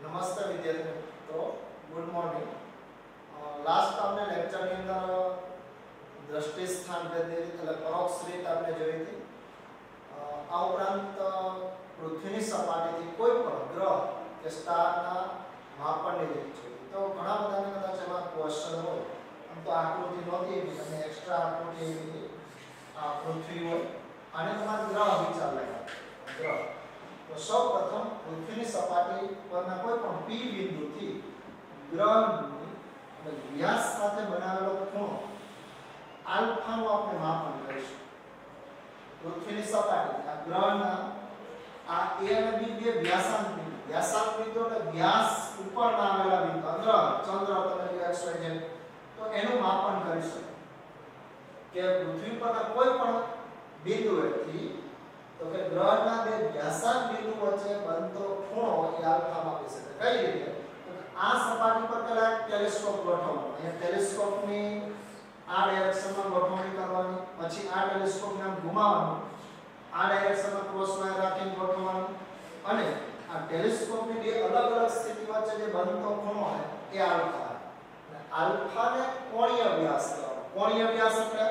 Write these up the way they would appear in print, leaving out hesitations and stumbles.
નમસ્તે વિદ્યાર્થી મિત્રો, ગુડ મોર્નિંગ. લાસ્ટ આપણે લેક્ચરની અંદર દ્રષ્ટિ સ્થાન ભેદની રીત એટલે પરોક્ષ રીત આપણે જોઈ હતી. આ ઉપરાંત પૃથ્વીની સપાટીથી કોઈ પણ ગ્રહ કે સ્ટારના માપનની રીત જોઈ. તો ઘણા બધાને કદાચ એમાં ક્વેશ્ચન હોય. આમ તો આકૃતિ નહોતી એવી, તમે એક્સ્ટ્રા આકૃતિ એવી આ પૃથ્વી હોય અને તમારે ગ્રહ વિચાર લેવા ગ્રહ. તો સૌપ્રથમ પૃથ્વીની સપાટી પરના કોઈ પણ P બિંદુથી ગ્રહની વ્યાસ સાથે બનાવેલો ખૂણો આલ્ફાનું આપણે માપન કરીશું. પૃથ્વીની સપાટી આ ગ્રહના આ A અને B બે વ્યાસાંક બિંદુ એટલે વ્યાસ ઉપરના આવેલા બિંદુ ગ્રહ ચંદ્ર તમે x y z તો એનું માપન કરીશું કે પૃથ્વી પરના કોઈ પણ બિંદુએથી તો કે ગ્રહના બે વ્યાસાંક બિંદુ વચ્ચે બનતો ખૂણો એ આલ્ફા માપી શકાય. કઈ રીતે? તો આ સપાટી પર પહેલા એક ટેલિસ્કોપ ગોઠવવાનો. અહીંયા ટેલિસ્કોપની આ ડાયરેક્શનમાં ગોઠવણી કરવાની, પછી આ ટેલિસ્કોપને આમ ઘુમાવવાનું, આ ડાયરેક્શનમાં ક્રોસ વાયર રાખીને ગોઠવવાનું અને આ ટેલિસ્કોપની બે અલગ અલગ સ્થિતિ વચ્ચે જે બનતો ખૂણો છે એ આલ્ફા. અને આલ્ફાને કોણીય વ્યાસ કહેવાય. કોણીય વ્યાસ એટલે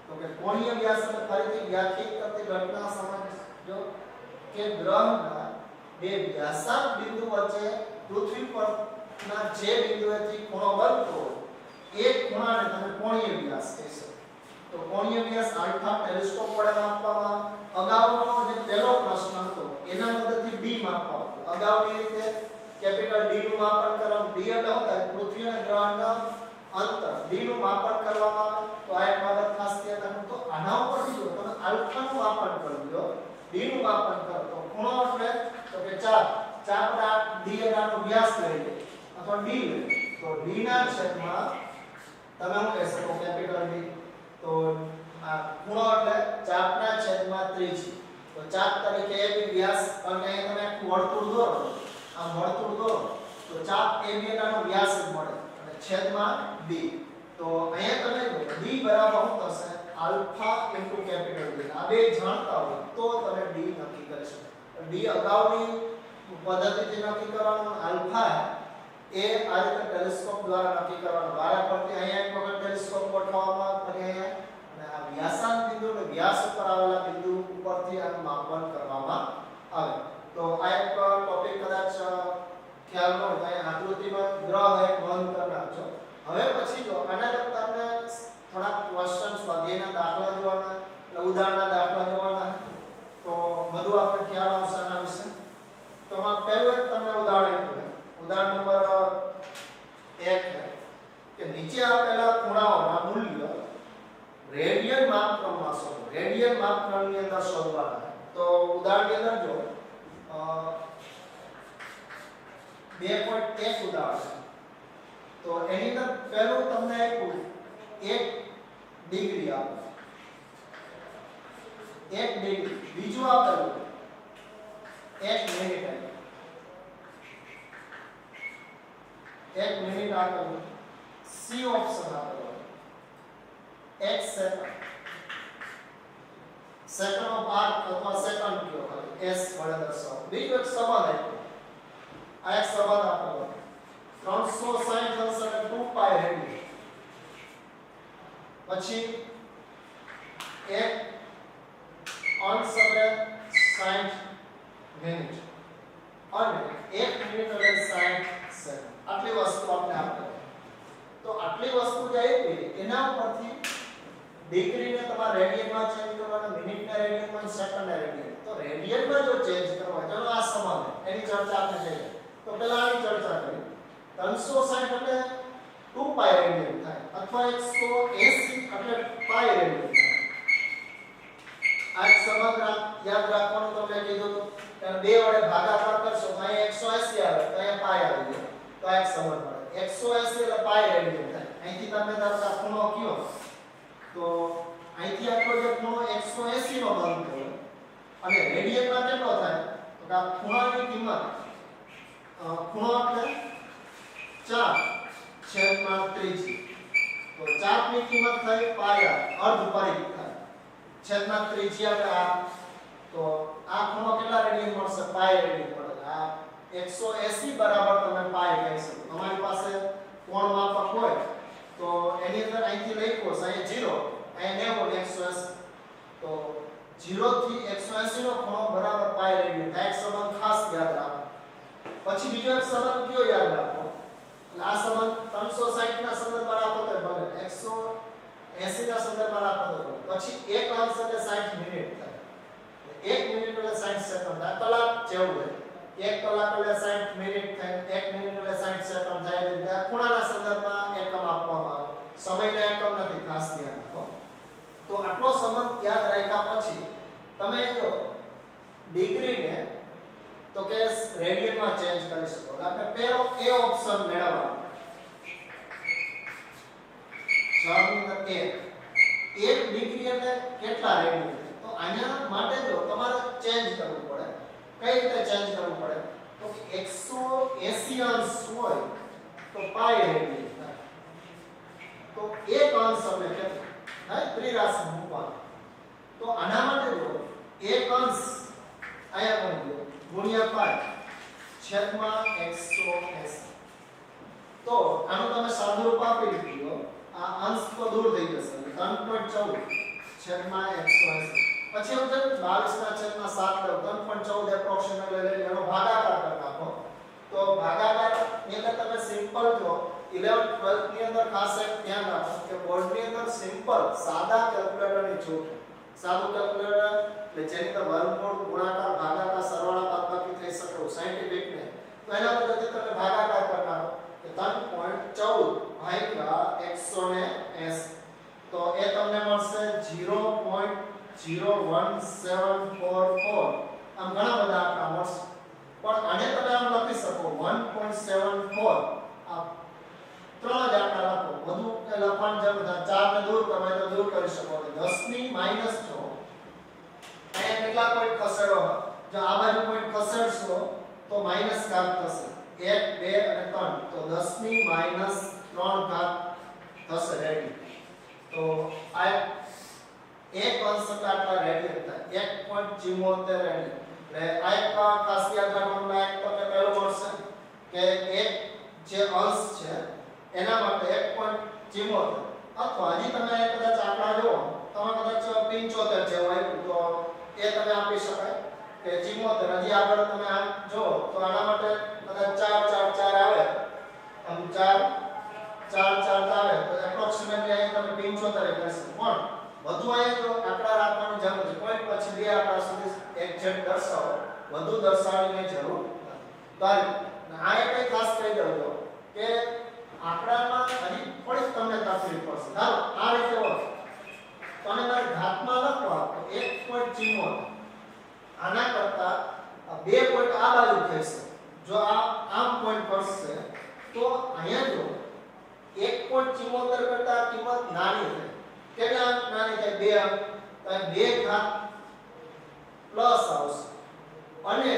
તો કે કોણીય વ્યાસ એટલે ફરીથી વ્યાખ્યાયિત કરતી ઘટના સમજો કે ગ્રહના બે વ્યાસાંક બિંદુ વચ્ચે પૃથ્વી પરના જે બિંદુએથી ખૂણો બનતો એ ખૂણાને તમે કોણીય વ્યાસ કહેશો. તો કોણીય વ્યાસ આલ્ફા ટેલિસ્કોપ વડે માપવામાં. અગાઉનો જે પહેલો પ્રશ્ન હતો એના મદદથી d માપવા હતો. અગાઉની રીતે કેપિટલ D નું માપન કરવાનું. d એટલે શું થાય? પૃથ્વી અને ગ્રહના અંતર d નું માપન કરવામાં. તો આ એક બાબત ખાસ ધ્યાન રાખો. તો આના ઉપરથી જો તમે આલ્ફા નું માપન કરી લો, d નું માપન કરો તો ખૂણો એટલે તો કે ચાપ પર આ d નો વ્યાસ લઈ લે અથવા d લે તો d ના છેદમાં તમે શું કહી શકો કેપિટલ D. તો આ ખૂણો એટલે ચાપના છેદમાં ત્રિજ્યા. તો ચાપ તરીકે AB વ્યાસ અને અહીં તમે આખું વર્તુળ દોરો, આમ વર્તુળ દોરો તો ચાપ AB નો વ્યાસ જ મળે અને છેદમાં D. તો અહીંયા તમે જો D બરાબર શું થશે? Alpha into capital D. આ બે જાણતા હોય તો તમે D નક્કી કરી શકો. D અગાઉની પદ્ધતિથી નક્કી કરવાનું, આલ્ફા એ આ રીતે ટેલિસ્કોપ દ્વારા નક્કી કરવાનું. વારા પરથી અહીંયા એક વખત ટેલિસ્કોપ ગોઠવવામાં અને અહીંયા અને આ વ્યાસાંક બિંદુ અને વ્યાસ ઉપર આવેલા બિંદુ ઉપરથી આનું માપન કરવામાં આવે. તો આ એક ટોપિક કદાચ ખ્યાલ ન હોય તો આકૃતિમાં ગ્રહ એક બંધ કરી નાખજો. હવે પછી જો આના લગતા આપણે થોડા ક્વેશ્ચન સ્વાધ્યાયના દાખલા જોવાના, એટલે ઉદાહરણના દાખલા જોવાના. તો બધું આપણે ખ્યાલ આવશે આના વિશે. તો આ પહેલું એક તમને ઉદાહરણ આપું. ઉદાહરણ નંબર 1 કે નીચે આપેલા ખૂણાઓના મૂલ્ય રેડિયન માપક્રમમાં શોધો. રેડિયન માપક્રમની અંદર શોધવાના. તો ઉદાહરણની અંદર જો 2.1 ઉદાહરણ. તો એની અંદર પહેલું તમને આપ્યું 1 ડિગ્રી આપો, 1 ડિગ્રી. બીજું આપેલું 1 મિનિટ આપો, 1 મિનિટ આપેલું. સી ઓપ્શન આપેલો 1 સેકન્ડ. સેકન્ડ ઓફ આર્ક અથવા સેકન્ડ કયો ખાલી s વડે દર્શાવો. બીજો એક સંબંધ આપ્યો. આ એક સંબંધ આપેલો 360 અંશ એટલે 2 પાઈ રેડિયન. પછી 1 અંશ એટલે 60 મિનિટ અને 1 મિનિટ એટલે 60 સેકન્ડ. આટલી વસ્તુ આપણે આપેલી. તો આટલી વસ્તુ જે આપી એના ઉપરથી ડિગ્રીને તમારે રેડિયનમાં ચેન્જ કરવાના, મિનિટને રેડિયનમાં, સેકન્ડને રેડિયન. તો રેડિયનમાં જો ચેન્જ કરવા ચલો આ સમાન એની ચર્ચા આપણે કરીએ. તો પહેલા આની ચર્ચા કરી. 360 એટલે 2 પાઈ રેડિયન થાય અથવા 180 એટલે પાઈ રેડિયન થાય. આ સંબંધ યાદ રાખવાનું તમને કીધું હતું. બે વડે ભાગાકાર કરશો તો અહીંયા 180 આવે તો અહીંયા પાઈ આવી જાય. તો આ એક સંબંધ મળે. 180 એટલે પાઈ રેડિયન થાય. અહીંથી તમે ધારો કે ખૂણો કયો તો અહીંથી આપણો જે ખૂણો 180 નો બનતો હોય અને રેડિયનમાં કેટલો થાય તો કે આ ખૂણાની કિંમત ખૂણો એટલે 4 છેદમાં 30. તો 4 ની કિંમત થઈ પાઈ અર્ધ પરિઘ થાય છેદમાં 30 એટલે આ. તો આ ખૂણો કેટલા રેડિયન મળશે? પાઈ રેડિયન મળે. આ 180 બરાબર તમે પાઈ કહી શકો. તમારી પાસે કોણ માપક હોય તો એની અંદર અહીંથી લખો અહીં 0 અહીં 90 180 તો 0 થી 180 નો ખૂણો બરાબર પાઈ રેડિયન થાય. એક સંબંધ ખાસ યાદ રાખો. પછી બીજો એક સંબંધ કયો યાદ રાખો, એટલે આ સંબંધ 360 ના સંદર્ભમાં રાખો તો બને, 180 ના સંદર્ભમાં રાખો તો બને. પછી એક અંશ એટલે 60 મિનિટ થાય. 1 મિનિટ એટલે 60 સેકન્ડ થાય. કલાક જેવું હોય. 1 કલાક એટલે 60 મિનિટ થાય. 1 મિનિટ એટલે 60 સેકન્ડ થાય. એટલે ખૂણાના સંદર્ભમાં એકમ આપવામાં આવે. સમયનો એકમ નથી, ખાસ ધ્યાન રાખો. તો આટલો સંબંધ યાદ રાખ્યા પછી તમે જો ડિગ્રીને તો કે રેડિયનમાં ચેન્જ કરી શકો. આપણે પહેલો એ ઓપ્શન મેળવવાનો. જવાબની અંદર 1 ડિગ્રી એટલે કેટલા રેડિયન? તો આના માટે જો તમારે ચેન્જ કરવું પડે. કઈ રીતે ચેન્જ કરવું પડે? તો કે 180 અંશ હોય તો પાઈ રેડિયન થાય. તો એક અંશ એટલે કેટલું? ત્રિરાશિ મૂકવાનું. તો આના માટે જો એક અંશ આયા મૂકો ગુણ્યા પાઈ છેદમાં 180. તો આનું તમે સાદું રૂપ આપી દીધું. આ અંશ તો દૂર થઈ જશે. 3.14 છેદમાં 180. પછી હું છે 22 ના છેદમાં 7 લઉં. 3.14 એપ્રોક્સિમેટલી લઈ એનો ભાગાકાર કરી નાખો. તો ભાગાકાર ની અંદર તમે સિમ્પલ જો 11 12 ની અંદર ખાસ એક ધ્યાન રાખો કે બોર્ડ ની અંદર સિમ્પલ સાદા કેલ્ક્યુલેટરની છૂટ. સાદું કેલ્ક્યુલેટર એટલે જેની અંદર વર્ગમૂળ, ગુણાકાર, ભાગાકાર, સરવાળા, બાદબાકી થઈ શકે સાયન્ટિફિક ને. તો એના બદલે તમે ભાગાકાર કરી નાખો કે 3.14 ભાગ્યા 180 તો એ તમને મળશે 0.01744. આમ ઘણા બધા આંકડા મળશે. પણ આને તમે આમ લખી શકો 1.74. આ ત્રણ જ આંકડા લખો. વધુ કે લખવાની જરૂર નથી. 4 ને દૂર કરવા તો દૂર કરી શકો. 10 ની માઈનસ જો અહીંયા કેટલા પોઈન્ટ ખસેડો, જો આ બાજુ પોઈન્ટ ખસેડશો તો માઈનસ ઘાત થશે. 1 2 અને 3 તો 10 ની માઈનસ 3 ઘાત થશે રેડી. તો આ એક અંશ આટલા રેડિયન થાય 1.74 રેડિયન. એટલે આ એક ખાસ યાદ રાખવાનું લાયક તમને પહેલું મળશે કે એક જે અંશ છે એના માટે 1.74 અથવા હજી તમે કદાચ આંકડા જુઓ તમે કદાચ 75 જેવું આવ્યું તો એ તમે આપી શકાય કે 74. હજી આગળ તમે આમ જો તો આના માટે કદાચ 4 4 4 આવે, આમ 4 4 4 આવે તો એપ્રોક્સિમેટલી અહીં તમે 75 કહેશો. પણ વધુ અહીંયા તો આંકડા રાખવાની જરૂર છે. પોઈન્ટ પછી બે આંકડા સુધી એક્ઝેક્ટ દર્શાવો, વધુ દર્શાવવાની જરૂર નથી. તો આ એક ખાસ કહી દઉં કે આંકડામાં હજી થોડીક તમને તકલીફ પડશે. ચાલો આ રીતે હોય તો આને મારે ઘાતમાં લખવા તો 1.74 આના કરતા 2 પોઈન્ટ આ બાજુ થશે. જો આ આમ પોઈન્ટ પડશે તો અહીંયા જો 1.74 કરતા કિંમત નાની થાય. કેટલા નાની થાય? 2 અંક. તો 2 ઘાત પ્લસ આવશે. અને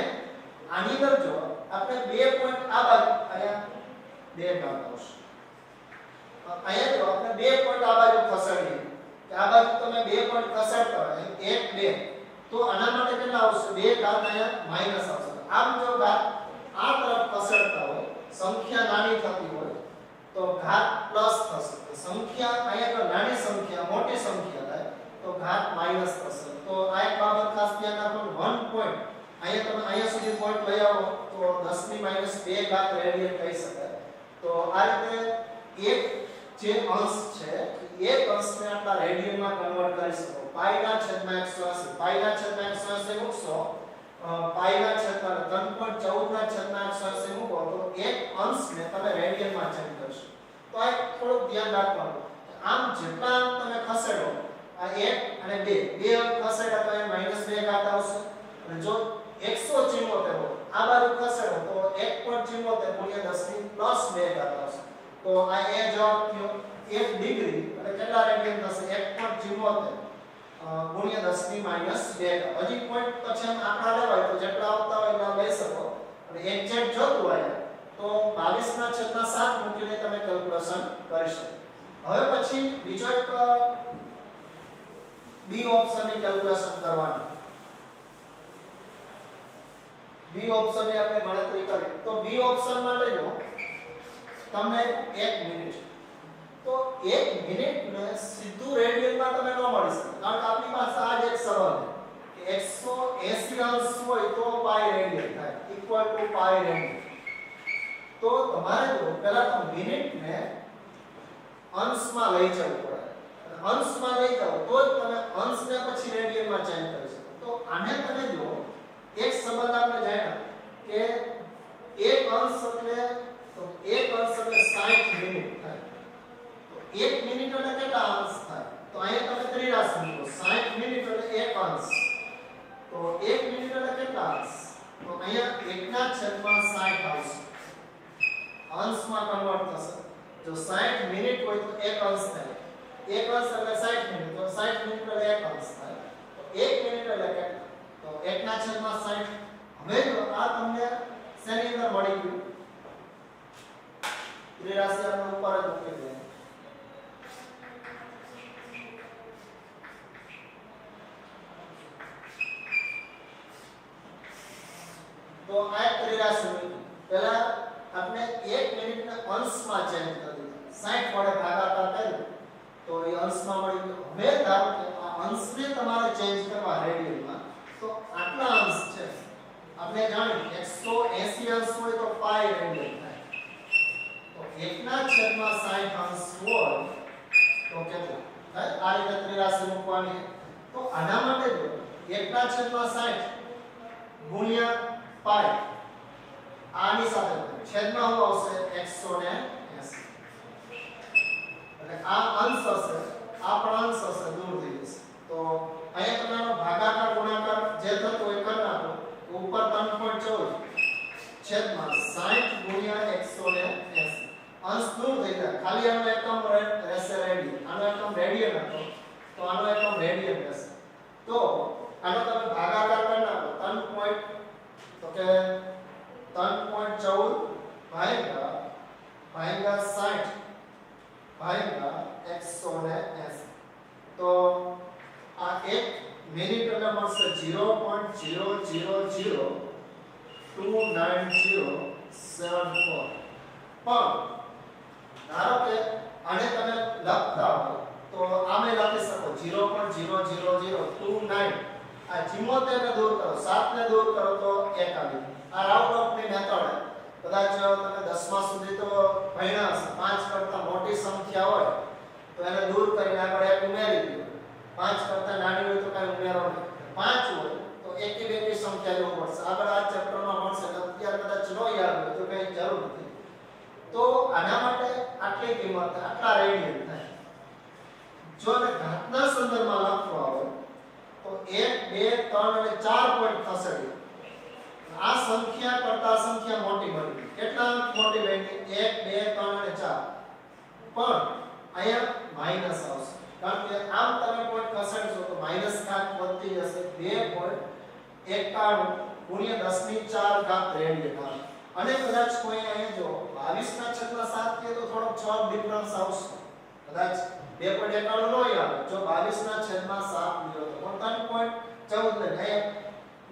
આની અંદર જો આપણે 2 પોઈન્ટ આ બાજુ અહીંયા 2 ઘાત આવશે. અહીંયા જો આપણે 2 પોઈન્ટ આ બાજુ ખસેડીએ કે આ બાજુ તમે 2 પોઈન્ટ ખસેડતા હોય 1 2 તો આના માટે કેટલા આવશે? 2 ઘાત અહીંયા માઈનસ આવશે. આમ જો ઘાત આ તરફ ખસેડતા હોય, સંખ્યા નાની થતી હોય તો ઘાત પ્લસ થશે. સંખ્યા અહીંયા તો નાની સંખ્યા મોટી સંખ્યા થાય તો ઘાત માઈનસ થશે. તો આ એક બાબત ખાસ ધ્યાન રાખવાનું. 1 પોઈન્ટ અહીંયા તમે અહીંયા સુધી પોઈન્ટ લઈ આવો તો 10 ની માઈનસ 2 ઘાત રેડિયન કહી શકાય. તો આ રીતે એક જે અંશ છે એક અંશને આટલા રેડિયનમાં કન્વર્ટ કરી શકો. પાઈના છેદમાં 180 પાઈના છેદમાં 180 મૂકશો, પાઈના છેદમાં 3.14 ના છેદમાં 180 મૂકો તો એક અંશને તમે રેડિયનમાં ચેન્જ કરશો. તો આ થોડું ધ્યાન રાખવાનું. આમ જેટલા અંક તમે ખસેડો આ 1 અને 2 અંક ખસેડ્યા તો એ -2 ઘાત આવશે. અને જો 174 હોય આ બાજુ ખસેડો તો 1.74 ગુણ્યા 10 ની પ્લસ 2 ઘાત આવશે. તો આ એ જવાબ થયો 1 ડિગ્રી એટલે કેટલા રેડિયન થશે? 1.74 ગુણ્યા 10 ની માઈનસ 2. હજી પોઈન્ટ પછી આમ આંકડા લેવાય તો જેટલા આવતા હોય એટલા લઈ શકો. અને એક્ઝેક્ટ જોતું હોય તો 22 ના છેદમાં 7 મૂકીને તમે કેલ્ક્યુલેશન કરી શકો. હવે પછી બીજો એક બી ઓપ્શનની કેલ્ક્યુલેશન કરવાની. બી ઓપ્શનની આપણે ગણતરી કરી બી ઓપ્શનમાં લઈ લો તમને 1 મિનિટ. તો 1 મિનિટને સીધું રેડિયનમાં તમે ન મળી શકે, કારણ કે આપણી પાસે આ જ એક સંબંધ છે કે 180 અંશ હોય તો પાઈ રેડિયન થાય ઇક્વલ ટુ પાઈ રેડિયન. તો તમારે જો પહેલા તો મિનિટને અંશમાં લઈ જવું પડે, અંશમાં લઈ જાવ તો જ તમે અંશને પછી રેડિયનમાં ચેન્જ કરી શકો. તો આને તમે જો એક સંબંધ આપણે જાણ્યા કે એક અંશ એટલે 60 મિનિટ થાય. તો 1 મિનિટ એટલે કેટલા અંશ થાય? તો અહીંયા તમે ત્રિરાશ મૂકો, 60 મિનિટ એટલે 1 અંશ. તો 1 મિનિટ એટલે કેટલા અંશ? તો અહીંયા 1/60 આવશે, અંશમાં કન્વર્ટ થશે. જો 60 મિનિટ હોય તો 1 અંશ થાય, 1 અંશ એટલે 60 મિનિટ, તો 60 મિનિટ એટલે 1 અંશ થાય. તો 1 મિનિટ એટલે કેટલા? તો 1/60. હવે જો આ તમને શેની અંદર મળી ગયું? ત્રિરાશી આપણે ઉપર જ મૂકી દઈએ. તો આ ત્રિરાશી મૂકી. પહેલા આપણે 1 મિનિટને અંશમાં ચેન્જ કરી દીધું, 60 વડે ભાગાકાર કર્યું તો એ અંશમાં મળી ગયો. હવે ધારો કે આ અંશને તમારે ચેન્જ કરવા રેડિયનમાં, તો આટલા અંશ છે આપણે જાણ્યું 180 અંશ હોય તો પાઈ રેડિયન થાય. તો 1/60 અંશ હોય તો કેટલું થાય? આ રીતે ત્રિરાશી મૂકવાની. તો આના માટે જો 1/60 ગુણ્યા પાઈ, આની સાથે છેદમાં શું આવશે? 180. એટલે આ અંશ હશે, આ પણ અંશ હશે, દૂર થઈ જશે. તો અહીંયા તમે આનો ભાગાકાર ગુણાકાર જે થતો હોય કરી નાખો. ઉપર 3.14 છેદમાં 60 ગુણ્યા 180. અંશ દૂર થઈ જાય, ખાલી આનો એકમ રહેશે રેડિયન. આનો એકમ રેડિયન હતો તો આનો એકમ રેડિયન રહેશે. તો આનો તમે ભાગાકાર કરી નાખો. 3.14 ભાગ્યા 60 ભાગ્યા 180. તો આ 1 મિનિટ એટલે મળશે 0.00029074. પણ ધારો કે આને તમે લખતા હો તો આમે લખી શકો 0.00029. આ 74 ને દૂર કરો, 7 ને દૂર કરો તો 1 આવી. આ રાઉન્ડ ઓફ ની મેથડ કદાચ તમે 10મા સુધી તો ભણ્યા હશે. 5 કરતા મોટી સંખ્યા હોય તો એને દૂર કરીને આગળ 1 ઉમેરી દો. 5 કરતા નાની હોય તો કાંઈ ઉમેરો નહીં. 5 હોય તો એકી બેકી સંખ્યા લેવું પડશે. આગળ આ ચેપ્ટરમાં મળશે, અત્યારે કદાચ ન યાદ હોય તો કંઈ જરૂર નથી. તો આના માટે આટલી કિંમત, આટલા રેડિયન થાય. જો ને ઘાતના સંદર્ભમાં લખવા હોય તો 1 2 3 અને 4 પોઈન્ટ ખસેડી. આ સંખ્યા કરતા સંખ્યા મોટી બની. કેટલા મોટી બની? 1 2 3 અને 4. પણ અહીંયા માઈનસ આવશે, કારણ કે આમ તમે પોઈન્ટ ખસેડશો તો માઈનસ ઘાત વધતી જશે. 2.91 ગુણ્યા 10⁴ રેડિયન આવે. અને કદાચ કોઈ અહીંયા જો 22/7 કે તો થોડોક 6 ડિફરન્સ આવશે. કદાચ 2.91 નો આવે જો 22/7 લીધો તો 3.14 ને અહીંયા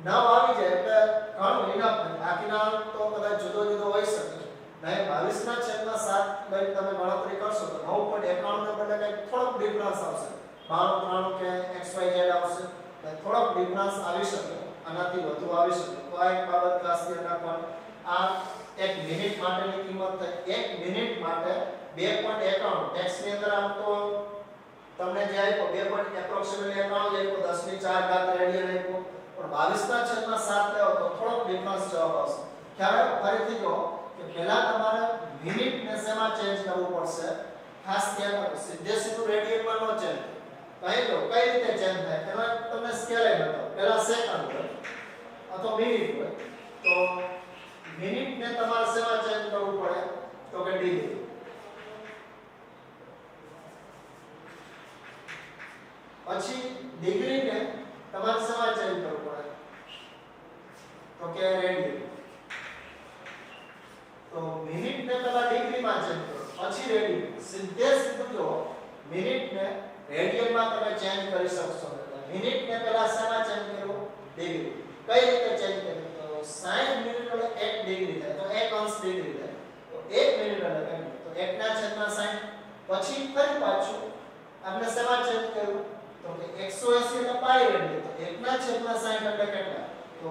9 આવી જાય એટલે ઘણું ઇનફ. બાકીના તો કદાચ જુદો જુદો હોઈ શકે. નહીં 22/7 લઈને તમે ગણતરી કરશો તો 9.91 ને બદલે કંઈક થોડોક ડિફરન્સ આવશે. 92 કે XYZ આવશે, થોડોક ડિફરન્સ આવી શકે, આનાથી વધુ આવી શકે. તો આ એક બાબત ખાસ ધ્યાન રાખવાની. આ 1 મિનિટ માટેની કિંમત થાય. 1 મિનિટ માટે 2.91. ટેક્સ્ટની અંદર આમ તો તમને જે આપ્યો 2. એપ્રોક્સિમેટલી 91 આપ્યો, 10⁴ રેડિયન આપ્યો, પણ 22/7 લેવો તો થોડોક ડિફરન્સ જવાબ આવશે. ખ્યાલ આવ્યો? ફરીથી કહો કે પહેલા તમારે મિનિટને શેમાં ચેન્જ કરવું પડશે? ખાસ ધ્યાન રાખો, સીધે સીધું રેડિયનમાં નો ચેન્જ. કહી દો કઈ રીતે ચેન્જ થાય. એમાં તમને સ્કેલ બતાવો. પહેલા સેકન્ડ હોય અથવા મિનિટ હોય તો મિનિટને તમારે શેમાં ચેન્જ કરવું પડે? તો કે ડિગ્રી. પછી ડિગ્રીને તમારે શેમાં ચેન્જ કરવું પડે? તો કે રેડિયન. તો મિનિટને પહેલા ડિગ્રીમાં ચેન્જ કરો, પછી રેડિયન. સીધે સીધું જો મિનિટને રેડિયનમાં તમે ચેન્જ કરી શકશો. મિનિટને પહેલા શેમાં ચેન્જ કરો? ડિગ્રી. કઈ રીતે ચેન્જ કરો? તો 60 મિનિટ એટલે 1 ડિગ્રી થાય તો 1 અંશ 60 ડિગ્રી થાય તો 1 મિનિટ એટલે કેટલું તો 1/60 પછી ફરી પાછું આપણે શેમાં ચેન્જ કર્યું તો કે 180 એટલે પાઈ રેડિયન તો 1/60 એટલે કેટલા તો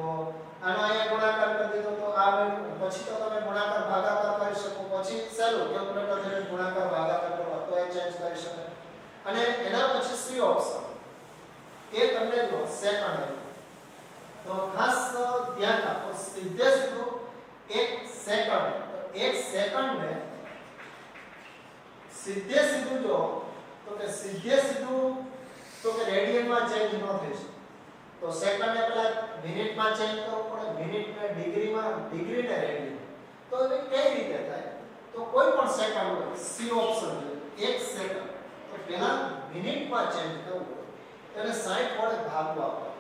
આનો અહીંયા ગુણાકાર કરી દીધો તો આ બન્યું પછી તો તમે ગુણાકાર ભાગાકાર કરી શકો પછી સહેલું કેલ્ક્યુલેટર થી ગુણાકાર ભાગાકાર કરો તો એ ચેન્જ કરી શકે અને એના પછી સી ઓપ્શન એ તમને જો સેકન્ડ તો ખાસ ધ્યાન આપો સીધે સીધું 1 સેકન્ડ તો 1 સેકન્ડ ને સીધે સીધું જો તો કે સીધે સીધું તો કે રેડિયન માં ચેન્જ ન થઈ શકે તો સેકન્ડ ને પહેલા મિનિટ માં ચેન્જ કરવું પડે મિનિટ ને ડિગ્રી માં ડિગ્રી ને રેડિયન તો એ કઈ રીતે થાય તો કોઈ પણ સેકન્ડ હોય સી ઓપ્શન છે 1 સેકન્ડ તો પહેલા મિનિટ માં ચેન્જ કરવું પડે એને 60 વડે ભાગવું આપણે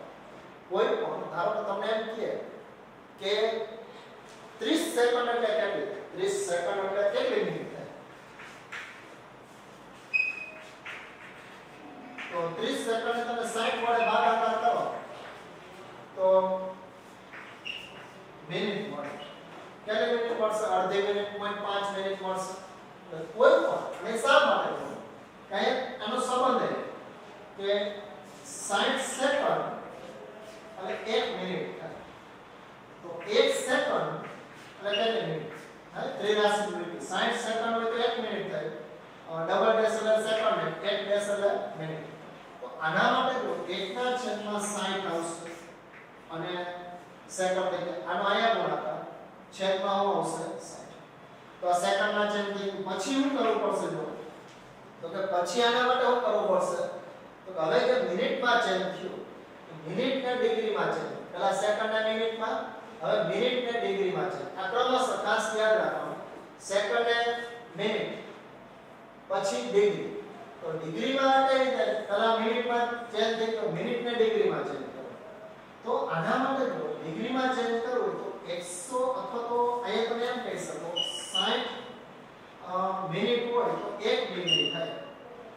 કોઈ પણ ધારો કે તમને એમ કે 30 સેકન્ડ એટલે કેટલી 30 સેકન્ડ એટલે કેટલી મિનિટ થાય તો 30 સેકન્ડ ને તમે 60 વડે ભાગાકાર કરો તો મિનિટ મળે કેટલી મિનિટ મળશે અડધી મિનિટ 0.5 મિનિટ મળશે તો કોઈ પણ અને શા માટે કઈ આનો સંબંધ છે કે 60 સેકન્ડ અને 1 મિનિટ થાય તો 1 સેકન્ડ એટલે કેટલી મિનિટ હા 83 મિનિટ 60 સેકન્ડ હોય તો 1 મિનિટ થાય ડબલ ડેશ એટલે સેકન્ડ ને 1 ડેશ એટલે મિનિટ તો આના માટે જો 1/60 આવશે અને સેકન્ડ એટલે આનો અહીંયા ગુણાકાર છેદમાં આવશે 60 તો આ સેકન્ડમાં ચેન્જ થઈ પછી શું કરવું પડશે જો તો કે પછી આના માટે શું કરવું પડશે તો હવે કે મિનિટમાં ચેન્જ થયું મિનિટ ને ડિગ્રીમાં ચેન્જ પહેલા સેકન્ડ ને મિનિટમાં હવે મિનિટ ને ડિગ્રીમાં ચેન્જ આ ક્રમશઃ ખાસ યાદ રાખવાનું સેકન્ડ ને મિનિટ પછી ડિગ્રી તો ડિગ્રીમાં કઈ રીતે પહેલા મિનિટમાં ચેન્જ થઈ તો મિનિટ ને ડિગ્રીમાં ચેન્જ કરો તો આના માટે જો ડિગ્રીમાં ચેન્જ કરવું તો 100 અથવા તો અહીંયા તમે એમ કહી શકો 60 મિનિટ હોય તો 1 ડિગ્રી થાય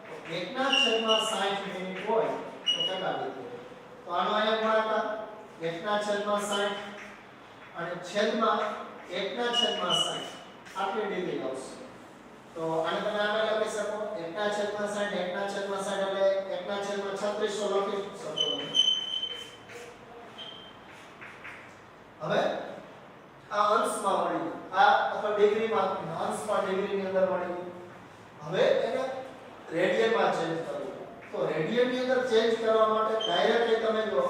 તો 1/60 મિનિટ હોય તો કેટલા ડિગ્રી તો આનો અહીંયા ગુણાકાર 1/60 અને છેદમાં 1/60 આટલી ડિગ્રી આવશે તો આને તમે આગળ લખી શકો 1/60 એટલે 1/3600 લખી શકો હવે આ અંશમાં મળી આ અથવા ડિગ્રીમાં અંશમાં ડિગ્રીની અંદર મળી હવે એને રેડિયનમાં ચેન્જ કરવું તો રેડિયનની અંદર ચેન્જ કરવા માટે ડાયરેક્ટલી તમે જો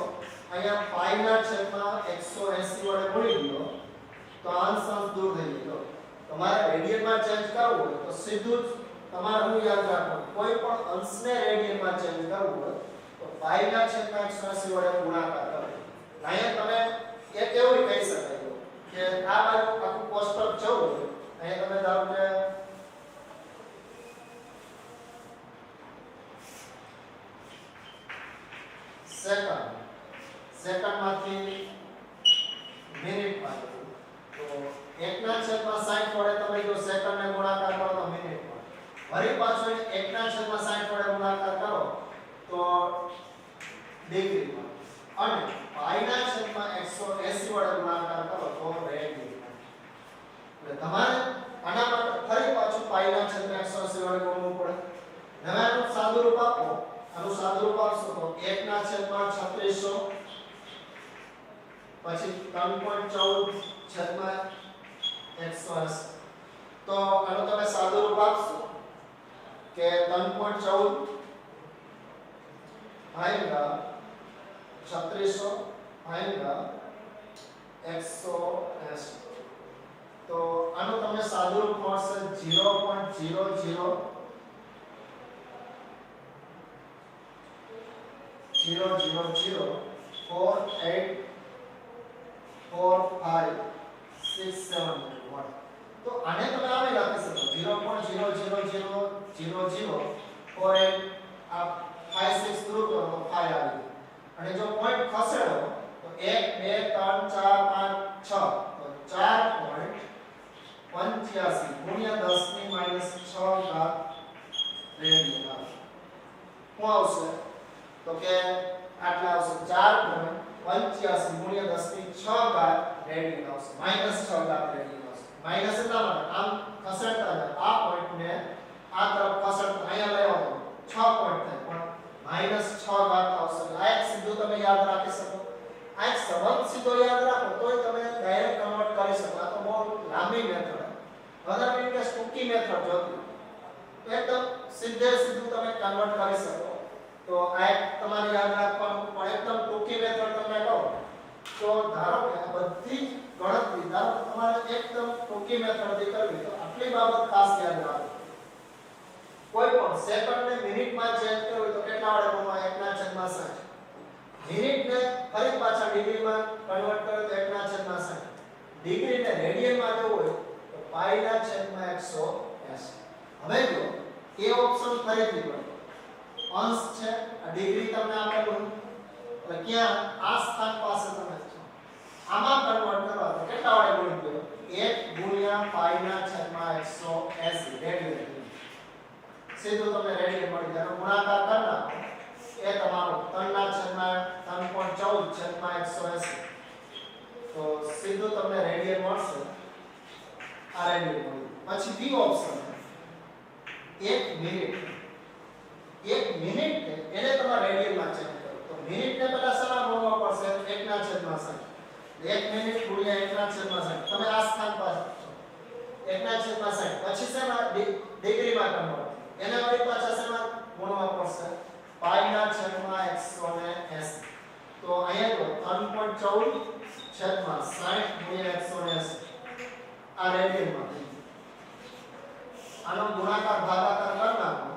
અહીંયા π/180 વડે ગુણી દો તો અંશ દૂર થઈ ગયો તમારે રેડિયનમાં ચેન્જ કરવું હોય તો સીધું જ તમારે હું યાદ રાખવું કોઈ પણ અંશને રેડિયનમાં ચેન્જ કરવું હોય તો π/180 વડે ગુણાકાર કરો અહીંયા તમે એક એવું કહી શકાય કે આ બાજુ આખું કોષ્ટક જવું અહીંયા તમે ધારો કે સેકન્ડમાંથી મિનિટમાં તો 1/60 વડે તમે જો સેકન્ડને ગુણાકાર કરો તો મિનિટમાં વળી પાછું 1/60 વડે ગુણાકાર કરો તો ડિગ્રીમાં અને π/180 વડે ગુણાકાર કરો તો રેડિયનમાં એટલે તમારે આના માટે ફરી પાછું π/180 વડે ગુણવું પડે હવે આનું સાદું રૂપ આપો આનું સાદું રૂપ આપશો તો 1/3600 પછી 3.14/180 તો આનું તમે સાદું રૂપ આપશો કે 3.14 ભાગ્યા 3600 ભાગ્યા 180 તો આનું તમને સાદું રૂપ મળશે 0.00484567 તો આને તમે આવી લખી શકો 0.000048 આ 56 દૂર કરો તો 5 આવી અને જો પોઈન્ટ ખસેડો તો 1 2 3 4 5 6 તો 4.85 ગુણ્યા 10 ની -6 ઘાત રેડિયન આવશે શું આવશે તો કે આટલા આવશે 4.85 ગુણ્યા 10 ની 6 ઘાત રેડિયન આવશે -6 ઘાત રેડિયન આવશે માઈનસ એટલા માટે આમ ખસેડતા જાય આ પોઈન્ટને આ તરફ ખસેડતા અહીંયા લઈ આવો 6 પોઈન્ટ થાય પણ -6 ઘાત આવશે આ એક સીધું તમે યાદ રાખી શકો આ એક સંબંધ સીધો યાદ રાખો તોય તમે ડાયરેક્ટ કન્વર્ટ કરી શકો આ તો બહુ લાંબી મેથડ વધારે ઇન્ટરેસ્ટ ટૂંકી મેથડ જોતી એકદમ સીધું તમે કન્વર્ટ કરી શકો તો આ એક તમારે યાદ રાખવાનું પણ એકદમ ટૂંકી મેથડ તમને કહું તો ધારો કે આ બધી ગણતરી ધારો કે તમારે એકદમ ટૂંકી મેથડથી કરવી તો આટલી બાબત ખાસ યાદ રાખો કોઈ પણ સેકન્ડ ને મિનિટમાં ચેન્જ કરવું હોય તો કેટલા વડે ગુણવા 1/60 મિનિટને ફરી પાછા ડિગ્રીમાં કન્વર્ટ કરો તો 1/60 ડિગ્રીને રેડિયનમાં જવું હોય તો π/180 હવે જો એ ઓપ્શન ફરીથી કરો અંશ છે આ ડિગ્રી તમને આપેલું એટલે ક્યાં આ સ્થાન પાસે તમે આમાં કન્વર્ટ કરવા તો કેટલા વડે ગુણી દો 1/π/180 રેડિયન સીધું તમને રેડિયન મળી જાય ગુણાકાર કરી નાખો એ તમારો 3/3.14/180 તો સીધું તમને રેડિયન મળશે આ રેડિયન મળી પછી બી ઓપ્શન 1 મિનિટ એને તમારે રેડિયનમાં ચેન્જ કરો તો મિનિટને પહેલા શેમાં ગુણવા પડશે 1/60 1 મિનિટ ગુણ્યા 1/60 તમે આ સ્થાન પર 1/60 પછી શેમાં ડિગ્રીમાં કન્વર્ટ એને વળી પાછા શેમાં ગુણવા પડશે π/180 તો અહીંયા જો 3.14/60 આ રેડિયનમાં આનો ગુણાકાર ભાગાકાર કરી નાખો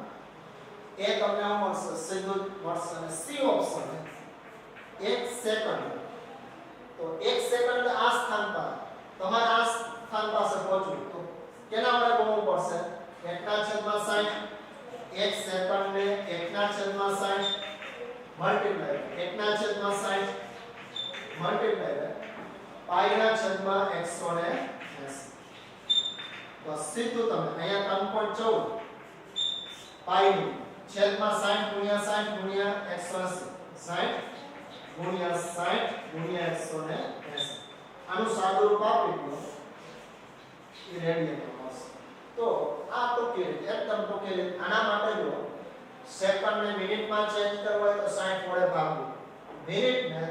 એ તમને મળશે સીધું મળશે અને સી ઓપ્શન 1 સેકન્ડ તો 1 સેકન્ડ આ સ્થાન પર તમારે આ સ્થાન પાસે પહોંચવું તો કેના વડે ગુણવું પડશે 1/60 1 સેકન્ડ ને 1/60 મલ્ટીપ્લાય 1/60 મલ્ટીપ્લાય π/180 તો સીધું તમે અહીંયા 3.14 પાઈ ની છેદમાં 60 ગુણ્યા 60 ગુણ્યા 180 60 ગુણ્યા 60 ગુણ્યા 180 આનું સાદું રૂપ આપી દો એ રેડિયન મળશે તો આ ટૂંકી રીત એકદમ ટૂંકી રીત આના માટે જો સેકન્ડ ને મિનિટમાં ચેન્જ કરવો હોય તો 60 વડે ભાગવું મિનિટને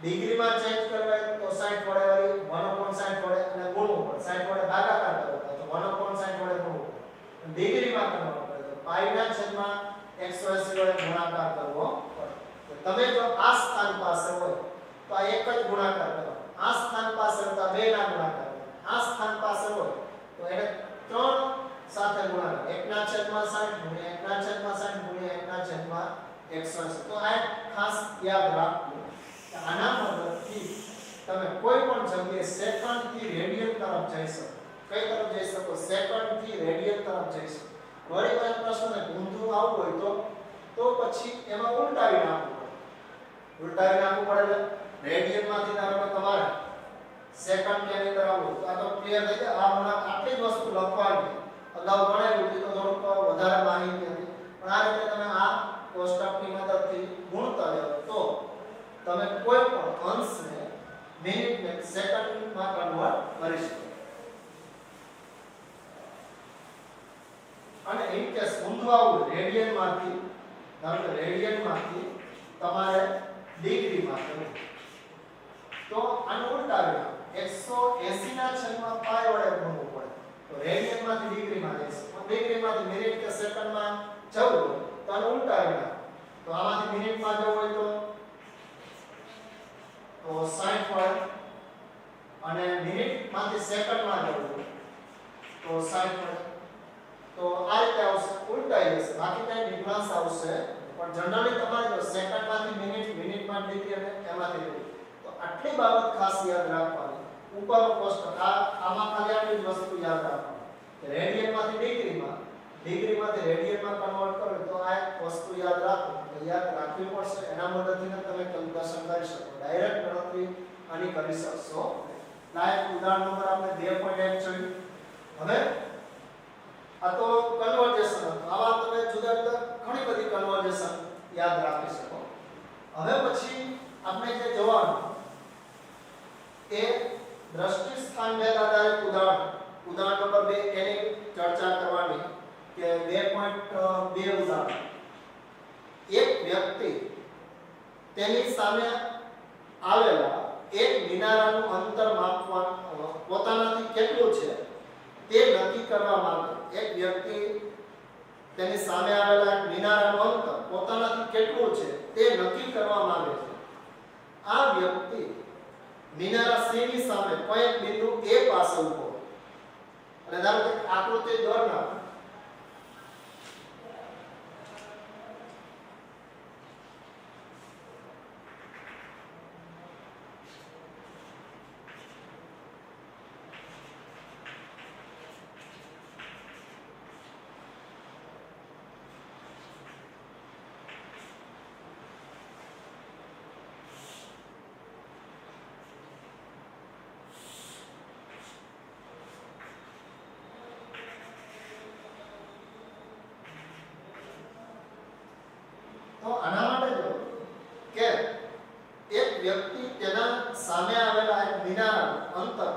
ડિગ્રીમાં ચેન્જ કરવો હોય તો 60 વડે વળી 1/60 વડે અને ગુણવું પડે 60 વડે ભાગાકાર કરવો હોય તો 1/60 વડે ગુણવું પડે ડિગ્રીમાં કરવો પડે તો π/180 વડે ગુણાકાર કરવો પડે તમે જો આ સ્થાન પાસે હોય તો આ એક જ ગુણાકાર કરો આ સ્થાન પાસે હોય તો બે ના ગુણાકાર કરો આ સ્થાન પાસે હોય તો એને ત્રણ સાથે ગુણાકાર 1/60 ગુણ્યા 1/60 ગુણ્યા 1/180 તો આ ખાસ યાદ રાખો કે આના મદદથી તમે કોઈ પણ જગ્યાએ સેકન્ડ થી રેડિયન તરફ જઈ શકો કઈ તરફ જઈ શકો સેકન્ડ થી રેડિયન તરફ જઈ શકો વળી કોઈ પ્રશ્નને ઊંધું આવવું હોય તો પછી એમાં ઉલટાવી નાખવું પડે રેડિયન માંથી ધારો કે તમારે સેકન્ડ ની અંદર આવવું તો આ તો ક્લિયર થઈ જાય આ હમણાં આટલી જ વસ્તુ લખવાની અગાઉ ગણેલું તો થોડુંક વધારે માહિતી હતી પણ આ રીતે તમે આ કોષ્ટકની મદદથી ગુણતા જાઓ તો તમે કોઈ પણ અંશને મિનિટને સેકન્ડમાં કન્વર્ટ કરી શકો અને ઇન કેસ ઊંધું આવું રેડિયનમાંથી ધારો કે રેડિયનમાંથી તમારે ડિગ્રીમાં કરવું તો આનું ઉલટાવી 180 ના છેદમાં પાઈ વડે ગુણવું પડે તો રેડિયનમાંથી ડિગ્રીમાં જઈશું ડિગ્રીમાંથી મિનિટ કે સેકન્ડમાં જવું તો આનું ઉલટાવી નાખો તો આમાંથી મિનિટમાં જવું હોય તો 60 વડે અને મિનિટમાંથી સેકન્ડમાં જવું હોય તો 60 વડે તો આ રીતે આવશે ઉલટાઈ જશે બાકી કઈ ડિફરન્સ આવશે પણ જનરલી તમારે જો સેકન્ડમાંથી મિનિટ મિનિટમાં ડિગ્રી અને એમાંથી ડિગ્રી તો આટલી બાબત ખાસ યાદ રાખવાની ઉપરનો કોષ્ટક આમાં ખાલી આટલી જ વસ્તુ યાદ રાખવાની રેડિયનમાંથી ડિગ્રીમાંથી રેડિયનમાં કન્વર્ટ કરો તો આ એક વસ્તુ યાદ રાખો યાદ રાખવી પડશે એના મદદથી તમે કેલ્ક્યુલેશન કરી શકો ડાયરેક્ટ ગણતરી આની કરી શકશો લાઈક ઉદાહરણ નંબર આપણે 2.1 જોયું હવે આ તો કન્વર્જેશન હતું આવા તમે જુદા જુદા ઘણી બધી કન્વર્જેશન યાદ રાખી શકો હવે પછી આપણે જે જોવાનું એ દ્રષ્ટિ સ્થાન ભેદ આધારિત ઉદાહરણ ઉદાહરણ નંબર 2 એની ચર્ચા કરવાની કે 2.2 ઉદાહરણ. એક વ્યક્તિ તેની સામે આવેલા એક મિનારાનું અંતર માપવા પોતાનાથી કેટલું છે તે નક્કી કરવા માંગે. એક વ્યક્તિ તેની સામે આવેલા એક મિનારાનું અંતર પોતાનાથી કેટલું છે તે નક્કી કરવા માંગે છે. આ વ્યક્તિ મિનારા C ની સામે કોઈ એક બિંદુ A પાસે ઊભો અને ધારો કે આકૃતિ દોરનાર તો આના માટે જો કે એક વ્યક્તિ તેના સામે આવેલા એક મિનારાનું અંતર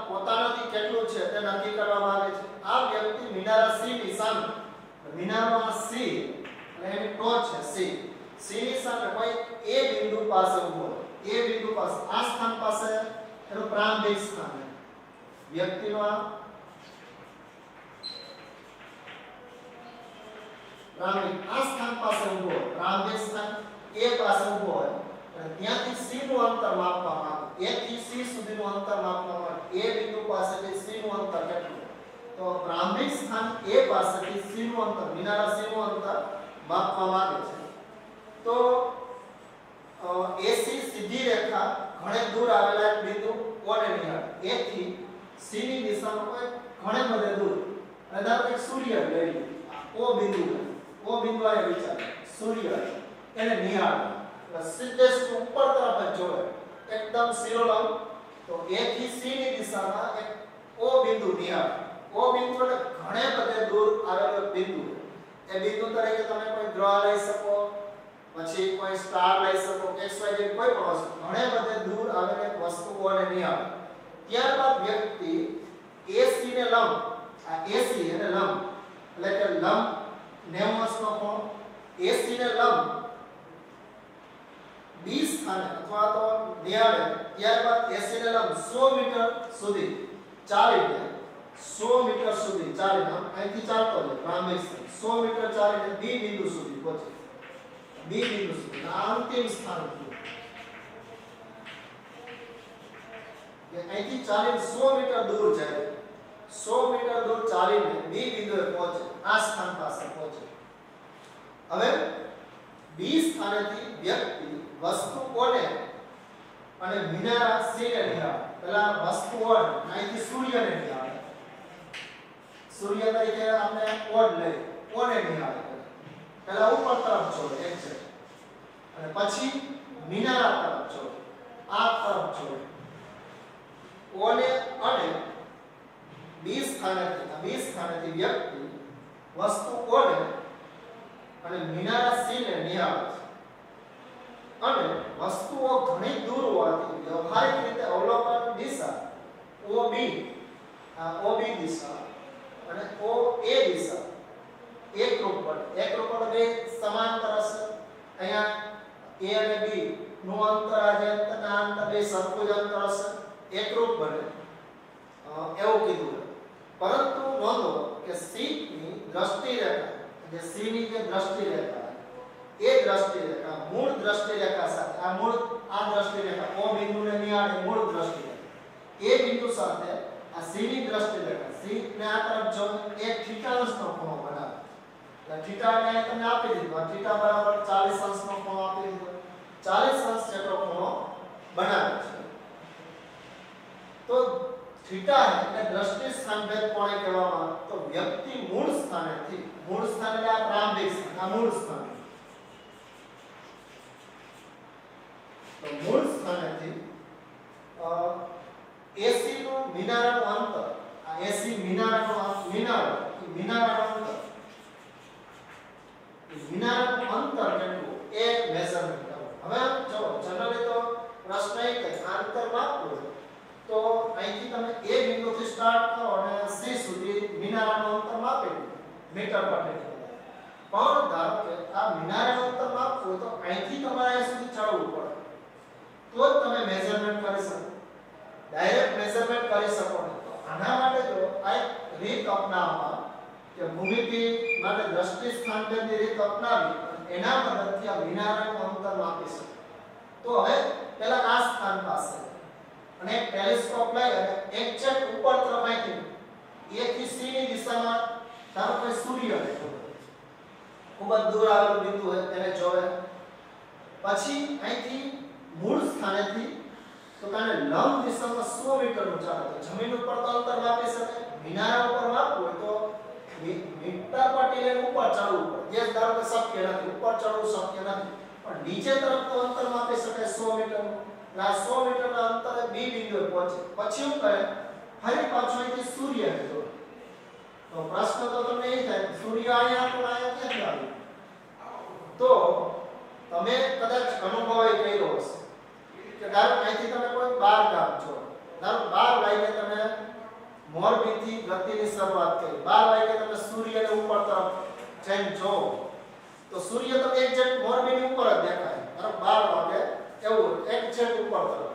પોતાનાથી કેટલું છે તે નક્કી કરવા માંગે છે. આ વ્યક્તિ મિનારા C ની સામે મિનારા C અને એની ટોચ છે C ની સામે કોઈ A બિંદુ પાસે ઊભો A બિંદુ પાસે આ સ્થાન પાસે એનું પ્રારંભિક સ્થાન છે. વ્યક્તિનો આ પ્રારંભિક આ સ્થાન પાસે ઊભો હોય, પ્રારંભિક સ્થાન A પાસે ઊભો હોય અને ત્યાંથી C નું અંતર માપવામાં આવે. A થી C સુધીનું અંતર માપવામાં આવે. A બિંદુ પાસેથી C નું અંતર કેટલું? તો પ્રારંભિક સ્થાન A પાસેથી C નું અંતર, મિનારા C નું અંતર માપવામાં આવે છે. તો AC સીધી રેખા ઘણે દૂર આવેલા એક બિંદુ O ને નિહાળે. A થી C ની દિશામાં કોઈ ઘણે બધે દૂર અને ધારો કે સૂર્ય લઈ O બિંદુ આ વિચાર સૂર્ય એને નિહાળે સીધે ઉપર તરફ જ જોવે એકદમ શિરોલંબ. તો A થી C ની દિશામાં એક O બિંદુ નિહાળે. O બિંદુ એટલે ઘણે બધે દૂર આવેલો બિંદુ. એ બિંદુ તરીકે તમે કોઈ ગ્રહ લઈ શકો, પછી કોઈ સ્ટાર લઈ શકો, XYZ કોઈ પણ વસ્તુ ઘણે બધે દૂર આવેલી વસ્તુઓને નિહાળે. ત્યારબાદ વ્યક્તિ AC ને લંબ, આ AC એને લંબ એટલે કે લંબ 90 અંશનો કોણ AC ને લંબ B સ્થાને અથવા તો નિહાળે. ત્યારબાદ AC ને લંબ 100 મીટર સુધી ચાલીને 100 મીટર સુધી ચાલીને અહીંથી ચાલતો જાય પ્રારંભિક સ્થાન 100 મીટર ચાલીને B બિંદુ સુધી પહોંચે. B બિંદુ સુધી આ અંતિમ સ્થાન હતું કે અહીંથી ચાલીને 100 મીટર દૂર જાય. 100 મીટર દૂર ચાલીને B બિંદુએ પહોંચે, આ સ્થાન પાસે પહોંચે. હવે B સ્થાનેથી વ્યક્તિ વસ્તુઓને અને મિનારા C ને નિહાળે. પહેલા વસ્તુઓને અહીંથી સૂર્યને નિહાળે. સૂર્ય તરીકે આપણે ઓડ લઈ ઓને નિહાળે. પહેલા ઉપર તરફ જોવે એક છે અને પછી મિનારા તરફ જોવે, આ તરફ જોવે. ઓને અને B સ્થાનેથી વ્યક્તિ વસ્તુઓને અને મિનારા C ને નિહાળે છે. અને વસ્તુઓ ઘણી દૂર હોવાથી વ્યવહારિક રીતે અવલોકન દિશા OB દિશા અને OA દિશા એકરૂપ બને. બે સમાંતર હશે. અહીંયા A અને B નું અંતર અંતરના અંતર બે સરખું જ અંતર હશે, એકરૂપ બને એવું કીધું. પરંતુ નોંધો કે C ની દ્રષ્ટિ રેખા, જે C ની જે દ્રષ્ટિ રેખા એ દ્રષ્ટિ રેખા મૂળ દ્રષ્ટિ રેખા સાથે આ દ્રષ્ટિ રેખા O બિંદુને નિહાળે મૂળ દ્રષ્ટિ રેખા એ બિંદુ સાથે આ C ની દ્રષ્ટિ રેખા C ને આ તરફ જો એક θ અંશનો ખૂણો બનાવે. એટલે θ ને તમને આપી દીધું, θ બરાબર 40 અંશનો ખૂણો આપી દીધો, 40 અંશ જેટલો ખૂણો બનાવે છે. તો θ એટલે દ્રષ્ટિ સ્થાનભેદ કોણે કહેવામાં? તો વ્યક્તિ મૂળ સ્થાન એટલે આ પ્રારંભિક સ્થાન, આ મૂળ સ્થાન. તો મૂળ સ્થાનેથી AC નું મિનારાનું અંતર, આ AC મિનારાનું અંતર કેટલું એ મેઝરમેન્ટ કરો. હવે જો જનરલી તો પ્રશ્ન એ કે અંતર માપવું તો અહીંથી તમે A બિંદુથી સ્ટાર્ટ કરો અને C મીટર પર મીટર પણ ધારો કે આ મિનારેનું અંતર માપવું હોય તો અહીંથી તમારે અહીં સુધી ચડવું પડે તો જ તમે મેઝરમેન્ટ કરી શકો ડાયરેક્ટ મેઝરમેન્ટ કરી શકો નહીં તો આના માટે જો આ એક રીત અપનાવવા કે ભૂમિતિ માટે દ્રષ્ટિ સ્થાનભેદની રીત અપનાવી એના મદદથી આ મિનારેનું અંતર માપી શકો તો હવે પહેલા આ સ્થાન પાસે અને એક ટેલિસ્કોપ લઈ અને એક ચેક ઉપર તરફ અહીંથી A થી C ની દિશામાં ધારો કે સૂર્યને ખૂબ જ દૂર આવેલું બિંદુ હોય તેને જોવે પછી અહીંથી મૂળ સ્થાનેથી તો કાને લંબ દિશામાં 100 મીટરનું ચાલે તો જમીન ઉપર તો અંતર માપી શકે મિનારા ઉપર માપવું હોય તો મીટર પર ટેલિસ્કોપ ઉપર ચડવું પડે જે ધારો કે શક્ય નથી ઉપર ચડવું શક્ય નથી પણ નીચે તરફ તો અંતર માપી શકાય 100 મીટરનું આ 100 મીટરના અંતરે B બિંદુએ પહોંચે પછી શું કરે ફરી પાછો અહીંથી સૂર્યને જોડે તો પ્રશ્ન તો તમને એ થાય સૂર્ય અહીંયા તો અહીંયા ક્યાંથી આવ્યો તો તમે કદાચ અનુભવ કર્યો હશે કે ધારો અહીંથી તમે કોઈ 12 ગામ છો ધારો 12 વાગે તમે મોરબીથી ગતિની શરૂઆત કરી 12 વાગે તમે સૂર્યને ઉપર તરફ જઈને જો તો સૂર્ય તમને એક્ઝેક્ટ મોરબીની ઉપર જ દેખાય ધારો 12 વાગે એવું એક્ઝેક્ટ ઉપર તરફ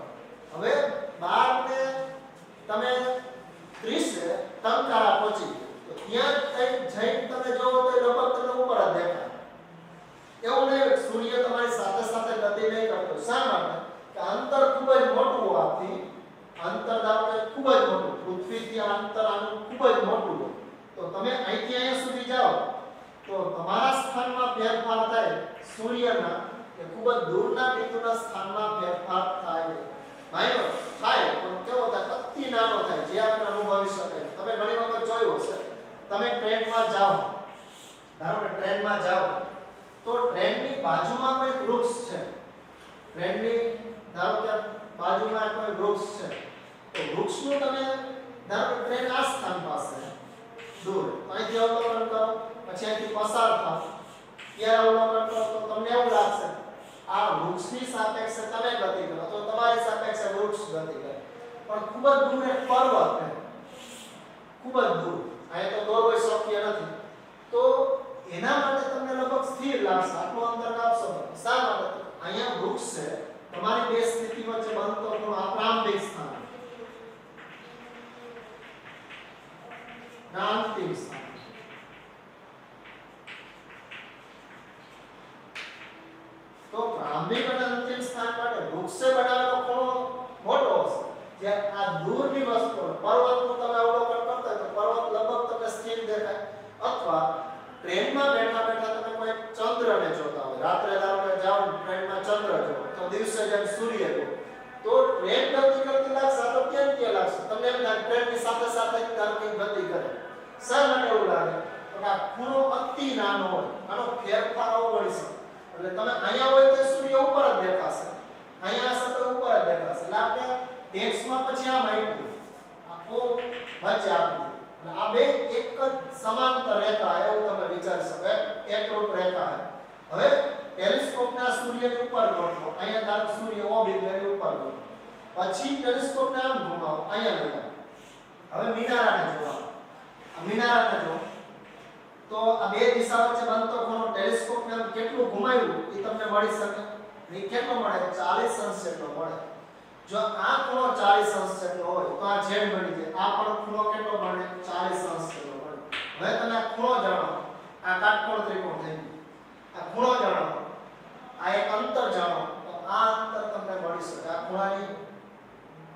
હવે 12 ને તમે 30 ટંકારા પહોંચી તો ત્યાં જઈને તમે જોવો તો લગભગ તમને ઉપર જ દેખાય એવું નહીં સૂર્ય તમારી સાથે સાથે ગતિ નહીં કરતો શા માટે કે અંતર ખૂબ જ મોટું હોવાથી અંતર ધારો કે ખૂબ જ મોટું પૃથ્વીથી અંતર આનું ખૂબ જ મોટું તો તમે અહીંથી અહીંયા સુધી જાઓ તો તમારા સ્થાનમાં ફેરફાર થાય સૂર્યના કે ખૂબ જ દૂરના બિંદુના સ્થાનમાં ફેરફાર થાય ભાઈઓ થાય પણ કેવો થાય અતિ નાનો થાય જે આપણે અનુભવી શકે તમે ઘણી વખત જોયું હશે તમે ટ્રેનમાં જાઓ ધારો કે ટ્રેનમાં જાઓ તો ટ્રેનની બાજુમાં કોઈ વૃક્ષ છે ટ્રેનની ધારો કે બાજુમાં કોઈ વૃક્ષ છે તો વૃક્ષનું તમે ધારો કે ટ્રેન આ સ્થાન પાસે દૂર અહીંથી અવલોકન કરો પછી અહીંથી પસાર થાવ ત્યારે અવલોકન કરો તો તમને એવું લાગશે આ વૃક્ષની સાપેક્ષે તમે ગતિ કરો તો તમારી સાપેક્ષે વૃક્ષ ગતિ કરે પણ ખૂબ જ દૂર એક પર્વત છે ખૂબ જ દૂર અહીંયા તો દોરવું શક્ય નથી તો એના માટે તમને લગભગ સ્થિર લાગશે આટલું અંતર કાપશો શા માટે અહીંયા વૃક્ષ છે તમારી બે સ્થિતિ વચ્ચે બનતો ખૂણો આ પ્રારંભિક સ્થાન ના અંતિમ સ્થાન તો પ્રારંભિક અને અંતિમ સ્થાન માટે વૃક્ષે બનાવેલો ખૂણો મોટો હશે જે આ દૂરની વસ્તુ પર્વતનું તમે અવલોકન કરતા તો પર્વત લગભગ તમને સ્થિર દેખાય અથવા ટ્રેનમાં બેઠા બેઠા તમે કોઈ ચંદ્રને જોતા હોય રાત્રે ધારો કે જાઓ ટ્રેનમાં ચંદ્ર જો તો દિવસે જેમ સૂર્ય જો તો ટ્રેન ગતિ કરતી લાગશે તો કેમ કે લાગશે તમને એમ લાગે ટ્રેનની સાથે સાથે તારની ગતિ કરે શા માટે એવું લાગે તો આ ખૂણો અતિ નાનો હોય આનો ફેરફાર અવગણી શકે એટલે તમે અહીંયા હોય તો સૂર્ય ઉપર જ દેખાશે અહીંયા હશે તો ઉપર જ દેખાશે એટલે આપણે ટેક્સ્ટમાં પછી આમ આપ્યું આખો વચ્ચે આપ્યું આ બે એક જ સમાંતર રેખા એવું તમે વિચારી શકો એકરૂપ રેખા હવે ટેલિસ્કોપના સૂર્યની ઉપર ગોઠવો અહીંયા ધારો સૂર્ય O બિંદુની ઉપર ગોઠવો પછી ટેલિસ્કોપને આમ ઘુમાવો અહીંયા લઈ આવો હવે મિનારાને જોવા આ મિનારાને જો તો આ બે દિશા વચ્ચે બનતો ખૂણો ટેલિસ્કોપને આમ કેટલું ઘુમાવ્યું એ તમને મળી શકે એ કેટલો મળે 40 અંશ જેટલો મળે જો આ ખૂણો 40 અંશ જેટલો હોય તો આ z બની જાય આ પણ ખૂણો કેટલો બને 40 અંશ જેટલો બને હવે તમે આ ખૂણો જાણો આ કાટકોણ ત્રિકોણ થઈ ગયું આ ખૂણો જાણો આ એક અંતર જાણો તો આ અંતર તમને મળી શકે આ ખૂણાની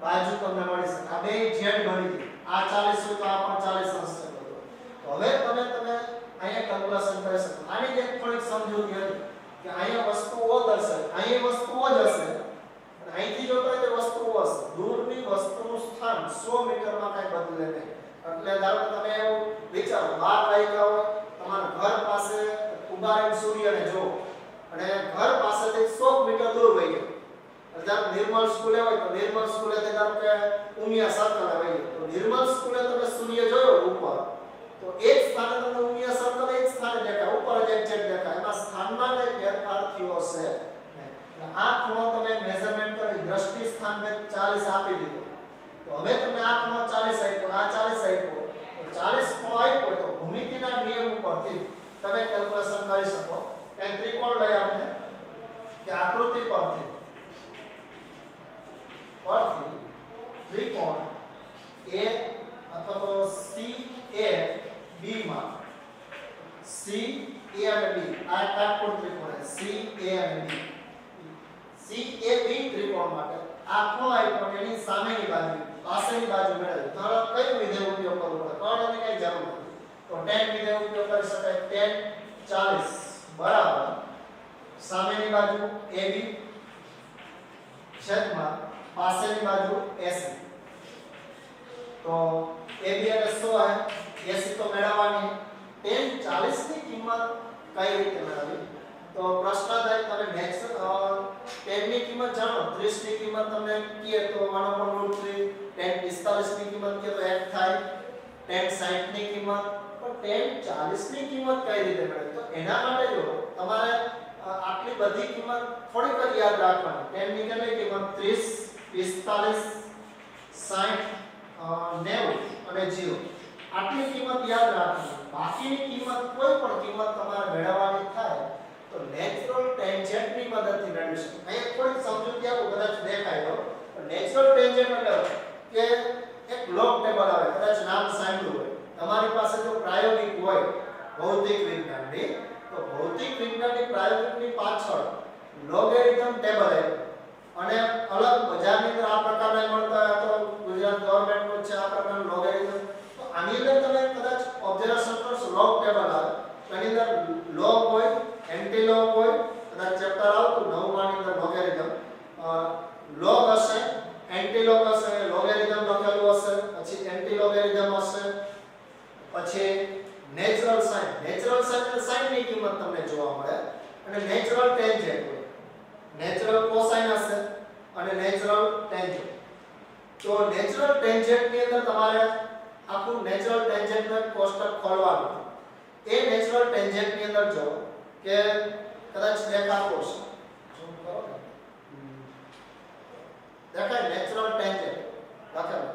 બાજુ તમને મળી શકે આ બે z બની ગઈ આ 40 હોય તો આ પણ 40 અંશ જેટલો તો હવે તમે અહીંયા કેલ્ક્યુલેશન કરી શકો આની એક થોડીક સમજૂતી હતી કે અહીંયા વસ્તુ O દર્શાવે અહીંયા વસ્તુ O જ હશે અહીંથી જોતા હોય તો વસ્તુ હશે દૂરની વસ્તુનું સ્થાન 100 મીટરમાં કઈ બદલે નહીં એટલે ધારો કે તમે એવું વિચારો 12 વાગ્યા હોય તમારા ઘર પાસે ઉભા રહીને સૂર્યને જો અને ઘર પાસેથી 100 મીટર દૂર વહી ગયો એટલે નિર્મલ સ્કૂલે હોય તો નિર્મલ સ્કૂલે તે ધારો કે ઉમિયા સર્કલ વહી ગયો તો નિર્મલ સ્કૂલે તમે સૂર્ય જોયો ઉપર તો એક સ્થાને તમને ઉમિયા સર્કલ એક સ્થાને દેખાય ઉપર જ એક્ઝેક્ટ દેખાય એમાં સ્થાનમાં કઈ ફેરફાર થયો હશે આ ખૂણો તમે મેઝરમેન્ટ કરી દ્રષ્ટિ સ્થાન ને 40 આપી દીધો તો હવે તમે આ ખૂણો 40 આપ્યો આ 40 આપ્યો તો 40 ખૂણો આપ્યો તો ભૂમિતિના નિયમ ઉપર તો tan વિધેય ઉપયોગ કરી શકાય tan 40 બરાબર સામેની બાજુ AB છેદમાં પાછળની બાજુ AC તો AB એટલે 100 है AC તો મેળવવાની tan 40 ની કિંમત કઈ રીતે મેળવવી તો પ્રશ્ન થાય તમે નેક્સ્ટ tan ની કિંમત જાણો 30 ની કિંમત તમને કીએ તો 1/√3 tan 45 ની કિંમત કીએ તો 1 થાય tan 60 ની કિંમત પણ tan 40 ની કિંમત કઈ રીતે મેળવવી તો એના માટે જો તમારે આટલી બધી કિંમત થોડીક જ યાદ રાખવાની tan ની કેટલી કિંમત 30 45 60 90 અને 0 આટલી કિંમત યાદ રાખવાની બાકીની કિંમત કોઈ પણ કિંમત તમારે મેળવવાની થાય તો નેચરલ ટેન્જન્ટ ની મદદથી મેળવી શકો અહીં થોડી સમજૂતી આપો કદાચ દેખાય તો નેચરલ ટેન્જન્ટ એટલે કે એક લોગ ટેબલ આવે કદાચ નામ સાંભળ્યું હોય તમારી પાસે જો પ્રાયોગિક હોય ભૌતિક વિજ્ઞાનની તો ભૌતિક વિજ્ઞાનની પ્રાયોગિકની પાછળ લોગેરિધમ ટેબલ અને અલગ બજારની અંદર આ પ્રકારના મળતા તો ગુજરાત ગવર્નમેન્ટ નો છે આ પ્રકારનું લોગેરિધમ તો આની અંદર તમે કદાચ ઓબ્ઝર્વેશન કરશો લોગ ટેબલ આવે આની અંદર લોગ હોય એન્ટી લોગ હોય કદાચ ચેપ્ટર આવતું 9 માં ની અંદર લોગેરિધમ લોગ હશે એન્ટી લોગ હશે લોગેરિધમ લખેલું હશે પછી એન્ટી લોગેરિધમ હશે પછી નેચરલ સાઇન એટલે સાઇન ની કિંમત તમને જોવા મળે અને નેચરલ ટેન્જન્ટ હોય નેચરલ કોસાઇન હશે અને નેચરલ ટેન્જન્ટ તો નેચરલ ટેન્જન્ટ ની અંદર તમારે આખું નેચરલ ટેન્જન્ટ નું કોષ્ટક ખોલવાનું એ નેચરલ ટેન્જન્ટ ની અંદર જો કે કદાચ દેખાતો હશે ઝૂમ કરો ને દેખાય નેચરલ ટેન્જન્ટ લખેલું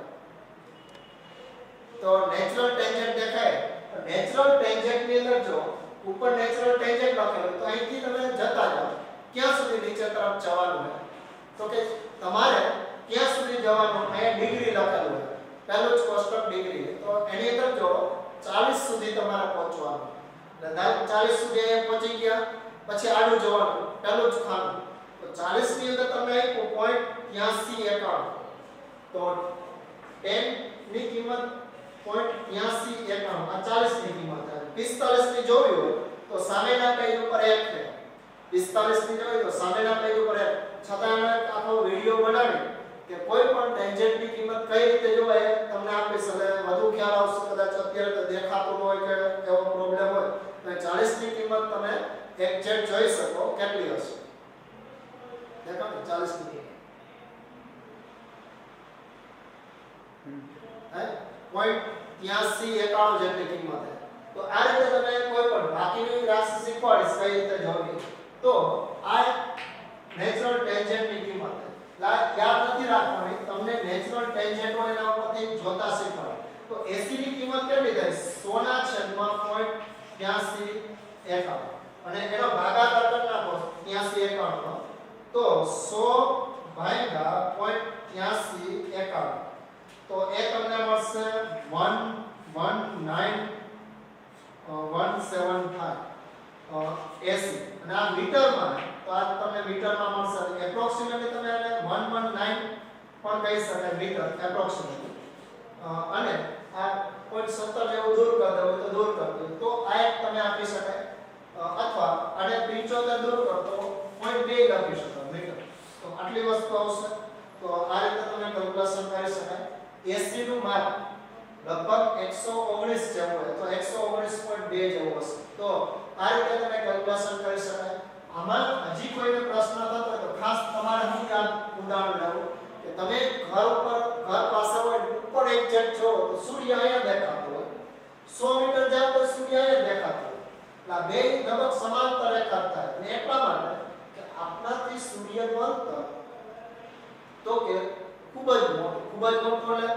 તો નેચરલ ટેન્જન્ટ દેખાય નેચરલ ટેન્જન્ટ ની અંદર જો ઉપર નેચરલ ટેન્જન્ટ લખેલું તો અહીંથી તમે જતા જાઓ ક્યાં સુધી નીચે તરફ જવાનું હોય તો કે તમારે ક્યાં સુધી જવાનું અહીંયા ડિગ્રી લખેલું હોય પહેલું જ કોષ્ટક ડિગ્રી તો એની અંદર જો 40 સુધી તમારે પહોંચવાનું એટલે 40 સુધી અહીંયા પહોંચી ગયા પછી આડું જવાનું પહેલું જ ખાનું તો 40 ની અંદર તમને આપ્યું પોઈન્ટ 83 તો 10 ની કિંમત પોઈન્ટ 83 આ 40 ની કિંમત આવે 45 ની જોવી હોય તો સામેના પેજ ઉપર 1 છે 45 ની જોવી તો સામેના પેજ ઉપર 1 છતાં આખો વિડિયો બનાવી કે કોઈ પણ ટેન્જન્ટ ની કિંમત કઈ રીતે જોવાય તમને આપીશ એટલે વધુ ખ્યાલ આવશે કદાચ અત્યારે તો દેખાતું ન હોય કે એવો પ્રોબ્લેમ હોય તો 40 ની કિંમત તમે એક્ઝેક્ટ જોઈ શકો કેટલી હશે દેખો 40 ની હે પોઈન્ટ 83 જેટલી કિંમત છે તો આ રીતે તમે કોઈ પણ બાકીની રાશિ શીખવાડીશ કઈ રીતે જોવી તો આ નેચરલ ટેન્જન્ટ ની કિંમત છે યાદ નથી રાખવાની તમને નેચરલ ટેન્જન્ટ હોય એના ઉપરથી જોતા શીખવાડો તો 80 ની કિંમત કેટલી થાય 100 ના છેદમાં 0.83 અને એનો ભાગાકાર કરી નાખો 83 તો 100 ભાગ્યા 0.83 તો એ તમને મળશે 119.175 80 અને આ મીટરમાં તો આ તમને મીટરમાં મળશે એપ્રોક્સિમેટલી તમે એને 119 પણ કહી શકાય મીટર એપ્રોક્સિમેટલી અને આ 0.70 જેવું દૂર કરી દો તો દૂર કરી દો તો આ એક તમે આપી શકાય અથવા આને 75 દૂર કરો તો 0.2 લખી શકો મીટર તો આટલી વસ્તુ આવશે તો આ રીતે તમે કેલ્ક્યુલેશન કરી શકાય 80 નું માપ લગભગ 119 જેવું હોય તો 119.2 જેવું હશે તો આ રીતે તમે કેલ્ક્યુલેશન કરી શકાય આમાં હજી કોઈને પ્રશ્ન થતો હોય તો ખાસ તમારે હું યાદ ઉદાહરણ લેવું કે તમે ઘર પાસે હોય ઉપર એક્ઝેક્ટ જો તો સૂર્ય અહીંયા દેખાતો હોય 100 મીટર જાવ તો સૂર્ય અહીંયા દેખાતો હોય એટલે બે લગભગ સમાંતર રેખા થાય અને એટલા માટે કે આપણાથી સૂર્યનું અંતર તો કે ખૂબ જ મોટું એટલે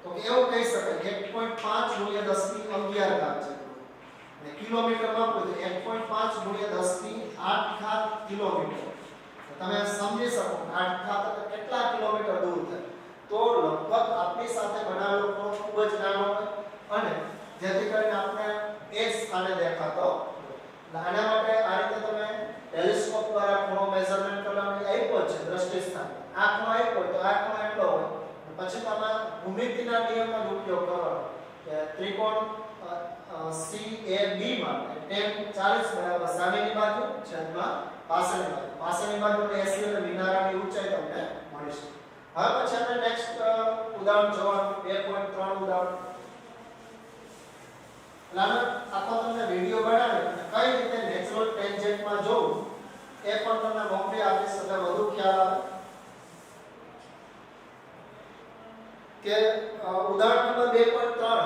તો એવું કહી શકાય 1.5 ગુણ્યા 10 ની 11 ઘાત છે અને કિલોમીટરમાં કોઈ 1.5 ગુણ્યા 10 ની 8 ઘાત કિલોમીટર તમે સમજી શકો 8 ઘાત એટલે કેટલા કિલોમીટર દૂર છે તો લગભગ આપણી સાથે બનાવેલો ખૂણો ખૂબ જ નાનો હોય અને જેથી કરીને આપણે એ સ્થાને દેખાતો આના માટે આ રીતે તમે ટેલિસ્કોપ દ્વારા ખૂણો મેઝરમેન્ટ કરવાનું આપ્યો છે દ્રષ્ટિ સ્થાન આ ખૂણો આપ્યો તો આ ખૂણો એટલો હોય પછી તમે ભૂમિતિના નિયમનો ઉપયોગ કરવાનો કે ત્રિકોણ CAB માટે tan 40 બરાબર સામેની બાજુ છેદમાં પાછળની બાજુ. પાછળની બાજુ એટલે 80 એટલે મિનારાની ઊંચાઈ તમને મળી છે. હવે પછી આપણે નેક્સ્ટ ઉદાહરણ જોવાનું 2.3 ઉદાહરણ. લાનો આખો તમને વિડિયો બનાવી અને કઈ રીતે નેચરલ ટેન્જેન્ટમાં જોવું એ પણ તમને મોકલી આપીશ એટલે વધુ ખ્યાલ આવે. કે ઉદાહરણ નંબર 2.3.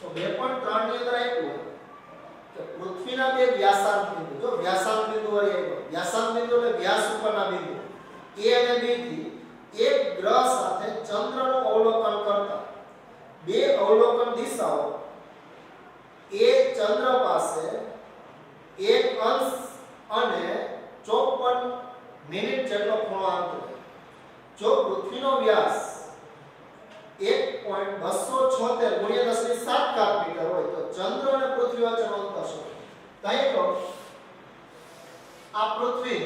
તો 2.3 ની અંદર આપ્યું કે પૃથ્વીના બે વ્યાસાર્ધ બિંદુ, જો વ્યાસાર્ધ બિંદુ વળી આપ્યો. વ્યાસાર્ધ બિંદુ એટલે વ્યાસ ઉપરના બિંદુ A અને B થી એક ગ્રહ સાથે ચંદ્રનું અવલોકન કરતા બે અવલોકન દિશાઓ એ ચંદ્ર પાસે 1 અંશ અને 54 મિનિટ જેટલો ખૂણો આંતરે. જો પૃથ્વીનો વ્યાસ 1.276 ગુણ્યા 10⁷ મીટર હોય તો ચંદ્ર અને પૃથ્વી વચ્ચેનો અંતર શું? કહી તો આ પૃથ્વી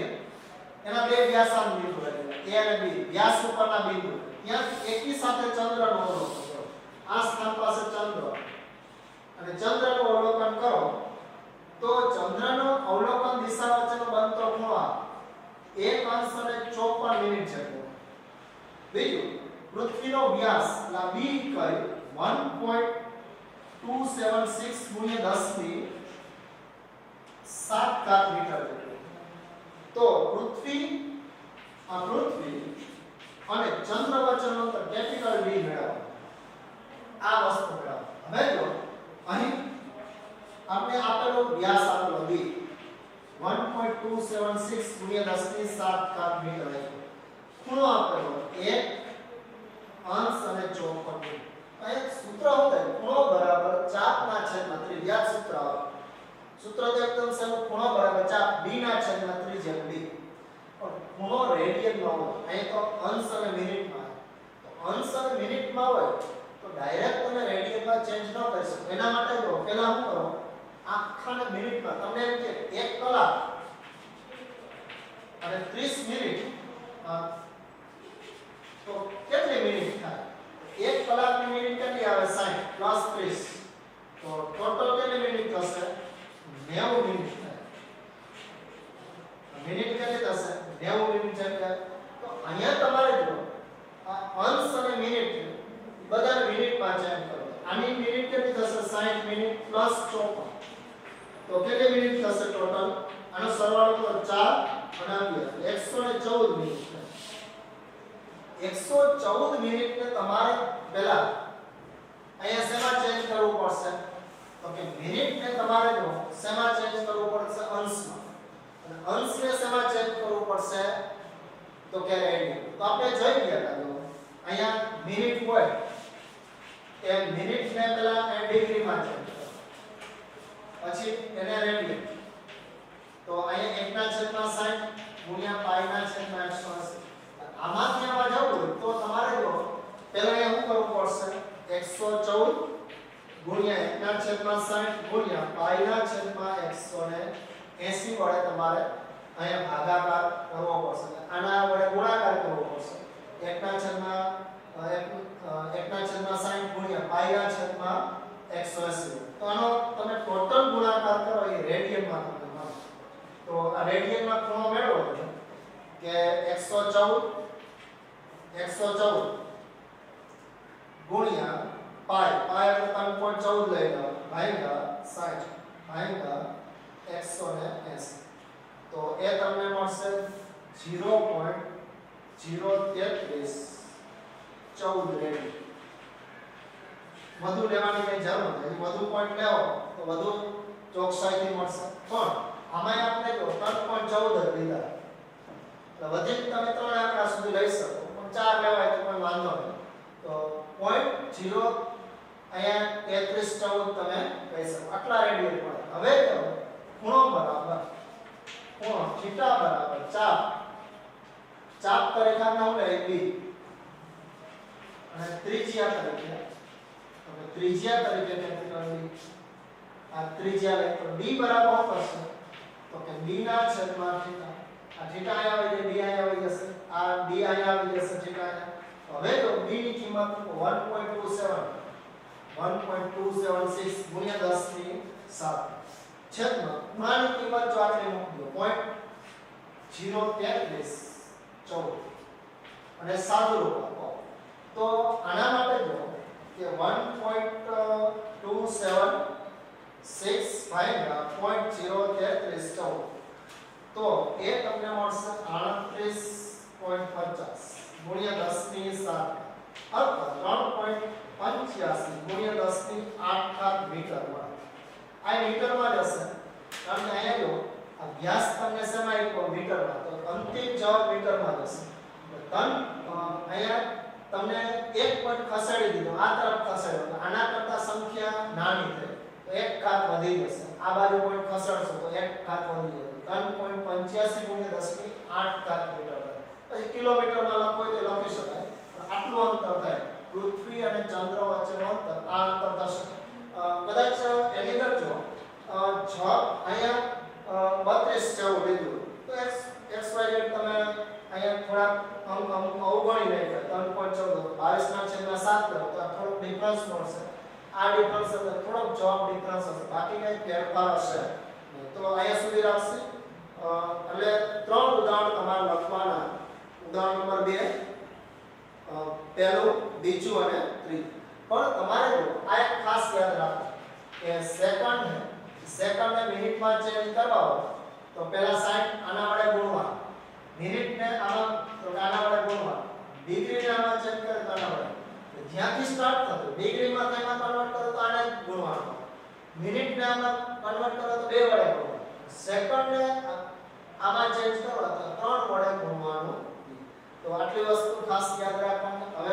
એના બે વ્યાસાર્ધ બિંદુ એટલે A અને B વ્યાસ ઉપરના બિંદુ ત્યાં એકી સાથે ચંદ્રનો અવલોકન કરો. આ સ્થાન પાસે ચંદ્ર અને ચંદ્રનું અવલોકન કરો તો ચંદ્રનો અવલોકન દિશા વચ્ચેનો બનતો ખૂણો 1 અંશ અને 54 મિનિટ જેટલો. બીજું પૃથ્વીનો વ્યાસ એટલે B કઈ 1.276 ગુણ્યા 10⁷ મીટર જેટલો. તો પૃથ્વી અને ચંદ્ર વચ્ચેનો અંતર કેપિટલ D મેળવો. આ વસ્તુ મેળવો. હવે જો અહીં આપણે આપેલો વ્યાસ આપેલો B 1.276 ગુણ્યા 10⁷ મીટર આપ્યો. ખૂણો આપેલો 1 અંશ અને 54 મિનિટ. અહીં સૂત્ર હોતે ખૂણો બરાબર ચાપના છેદમાં ત્રિજ્યા સૂત્ર આવે. સૂત્ર તો એકદમ સરળ. ખૂણો બરાબર ચાપ b ના છેદમાં ત્રિજ્યા d. પણ ખૂણો રેડિયનમાં હોય. અહીં તો અંશ અને મિનિટમાં. તો અંશ અને મિનિટમાં હોય તો ડાયરેક્ટ તમે રેડિયનમાં ચેન્જ ન કરી શકો. એના માટે જો પહેલા શું કરો આખાને મિનિટમાં તમને એમ કે 1 કલાક અને 30 મિનિટ તો કેટલી મિનિટ થાય? 1 કલાકની મિનિટ કેટલી આવે? 60 પ્લસ 30 તો ટોટલ કેટલી મિનિટ થશે? 90 મિનિટ થાય. મિનિટ કેટલી થશે? 90 મિનિટ એટલે તો અહીંયા તમારે જો આ અંશ અને મિનિટ બધાને મિનિટમાં ચેન્જ કરો. આની મિનિટ કેટલી થશે? 60 મિનિટ પ્લસ 54 તો કેટલી મિનિટ થશે ટોટલ? આનો સરવાળો કરો 4 અને 11 114 મિનિટ. 114 મિનિટને તમારે પહેલા અહીંયા શેમાં ચેન્જ કરવું પડશે? તો કે મિનિટને તમારે જો શેમાં ચેન્જ કરવું પડશે? અંશમાં. અને અંશને શેમાં ચેન્જ કરવું પડશે? તો કે રેડિયન. તો આપણે જોઈ ગયા હતા જો અહીંયા મિનિટ હોય એ મિનિટને પહેલા ડિગ્રીમાં ચેન્જ કરો પછી એને રેડિયન. તો અહીંયા 1/60 ગુણ્યા π/180. આમાંથી આમાં જવું હોય તો તમારે જો પહેલા અહીંયા શું કરવું પડશે? 114 ગુણ્યા 1/60 ગુણ્યા π/180 વડે તમારે અહીંયા ભાગાકાર કરવો પડશે. આના વડે ગુણાકાર કરવો પડશે. 1/60 ગુણ્યા π/180. તો આનો તમે ટોટલ ગુણાકાર કરો એ રેડિયનમાં તમને મળે. તો આ રેડિયનમાં ખૂણો મેળવો કે 114 ગુણ્યા પાઈ એટલે 3.14 લઈ લો ભાગ્યા 60 ભાગ્યા 180 તો એ તમને મળશે 0.033 14 રેડિયન. વધુ લેવાની કઈ જરૂર નથી. વધુ પોઈન્ટ લેવો તો વધુ ચોકસાઈથી મળશે. પણ આમાં આપણે જો 3.14 જ લીધા એટલે વધી તમે 3 આંકડા સુધી લઈ શકો. પણ 4 લેવાય તો કોઈ વાંધો નહીં. તો 0.0 અહીંયા 33 14 તમે કહી શકો. આટલા રેડિયન મળે. હવે જો ખૂણો બરાબર ખૂણો થીટા બરાબર ચાપ તરીકે આપણે શું લઈએ? b અને ત્રિજ્યા તરીકે કેપિટલ D. આ ત્રિજ્યા લઈ તો d બરાબર શું થશે? તો કે b ના છેદમાં થીટા. આ થીટા અહીંયા આવી જાય, d અહીંયા આવી જશે. આ d અહીંયા આવી જશે, થીટા અહીંયા. હવે તો b ની કિંમત 1.27 1.276 ગુણ્યા 10 ની 7 છેદમાં ખૂણાની કિંમત જો આપણે મૂકી દો 0.033 14 અને સાદું રૂપ આપો તો આના માટે જો કે 1.276 ભાગ્યા 0.033 14 તો એ તમને મળશે 38.50 ગુણ્યા 10 ની 7 અથવા 3.85 ગુણ્યા 10 ની 8 ઘાત મીટર મળે. આ મીટરમાં જશે કારણ કે અહીંયા જો આ વ્યાસ તમને શેમાં આપ્યો મીટરમાં તો અંતિમ જવાબ મીટરમાં જશે. ધન અહીંયા તમને એક પોઈન્ટ ખસેડી દીધો આ તરફ ખસેડો તો આના કરતા સંખ્યા નાની થઈ તો એક ઘાત વધી જશે. આ બાજુ પોઈન્ટ ખસેડશો તો એક ઘાત વધી જશે 3.85 ગુણ્યા 10 ની 8 ઘાત મીટર થાય. પછી કિલોમીટરમાં લખો તો લખી શકાય આટલું અંતર થાય પૃથ્વી અને ચંદ્ર વચ્ચેનું અંતર આ અંતર થશે. કદાચ એની અંદર જો અહીંયા 32 જેવું લીધું તો x y z તમે અહીંયા થોડા અંક અવગણી નાખ્યા 3.14 22 ના છેદમાં 7 લો તો થોડો ડિફરન્સ મળશે. આ ડિફરન્સ એટલે થોડોક જવાબ ડિફરન્સ હશે બાકી કઈ ફેરફાર હશે નહીં. તો અહીંયા સુધી રાખશે એટલે ત્રણ ઉદાહરણ તમારે લખવાના. ઉદાહરણ નંબર 2 પહેલું બીજું અને ત્રીજું. પણ તમારે જો આ એક ખાસ યાદ રાખો કે સેકન્ડ ને મિનિટમાં ચેન્જ કરવા હોય તો પહેલા 60 આના વડે ગુણવા, મિનિટને આના વડે ગુણવા, ડિગ્રીને આમાં ચેન્જ કરે તો આના વડે. જ્યાંથી સ્ટાર્ટ થતું ડિગ્રીમાં તેમાં કન્વર્ટ કરો તો આને ગુણવાનું, મિનિટને આમાં કન્વર્ટ કરો તો 2 વડે ગુણવાનું, સેકન્ડને આમાં ચેન્જ કરો તો 3 વડે ગુણવાનું. તો આટલી વસ્તુ ખાસ યાદ રાખવાની. હવે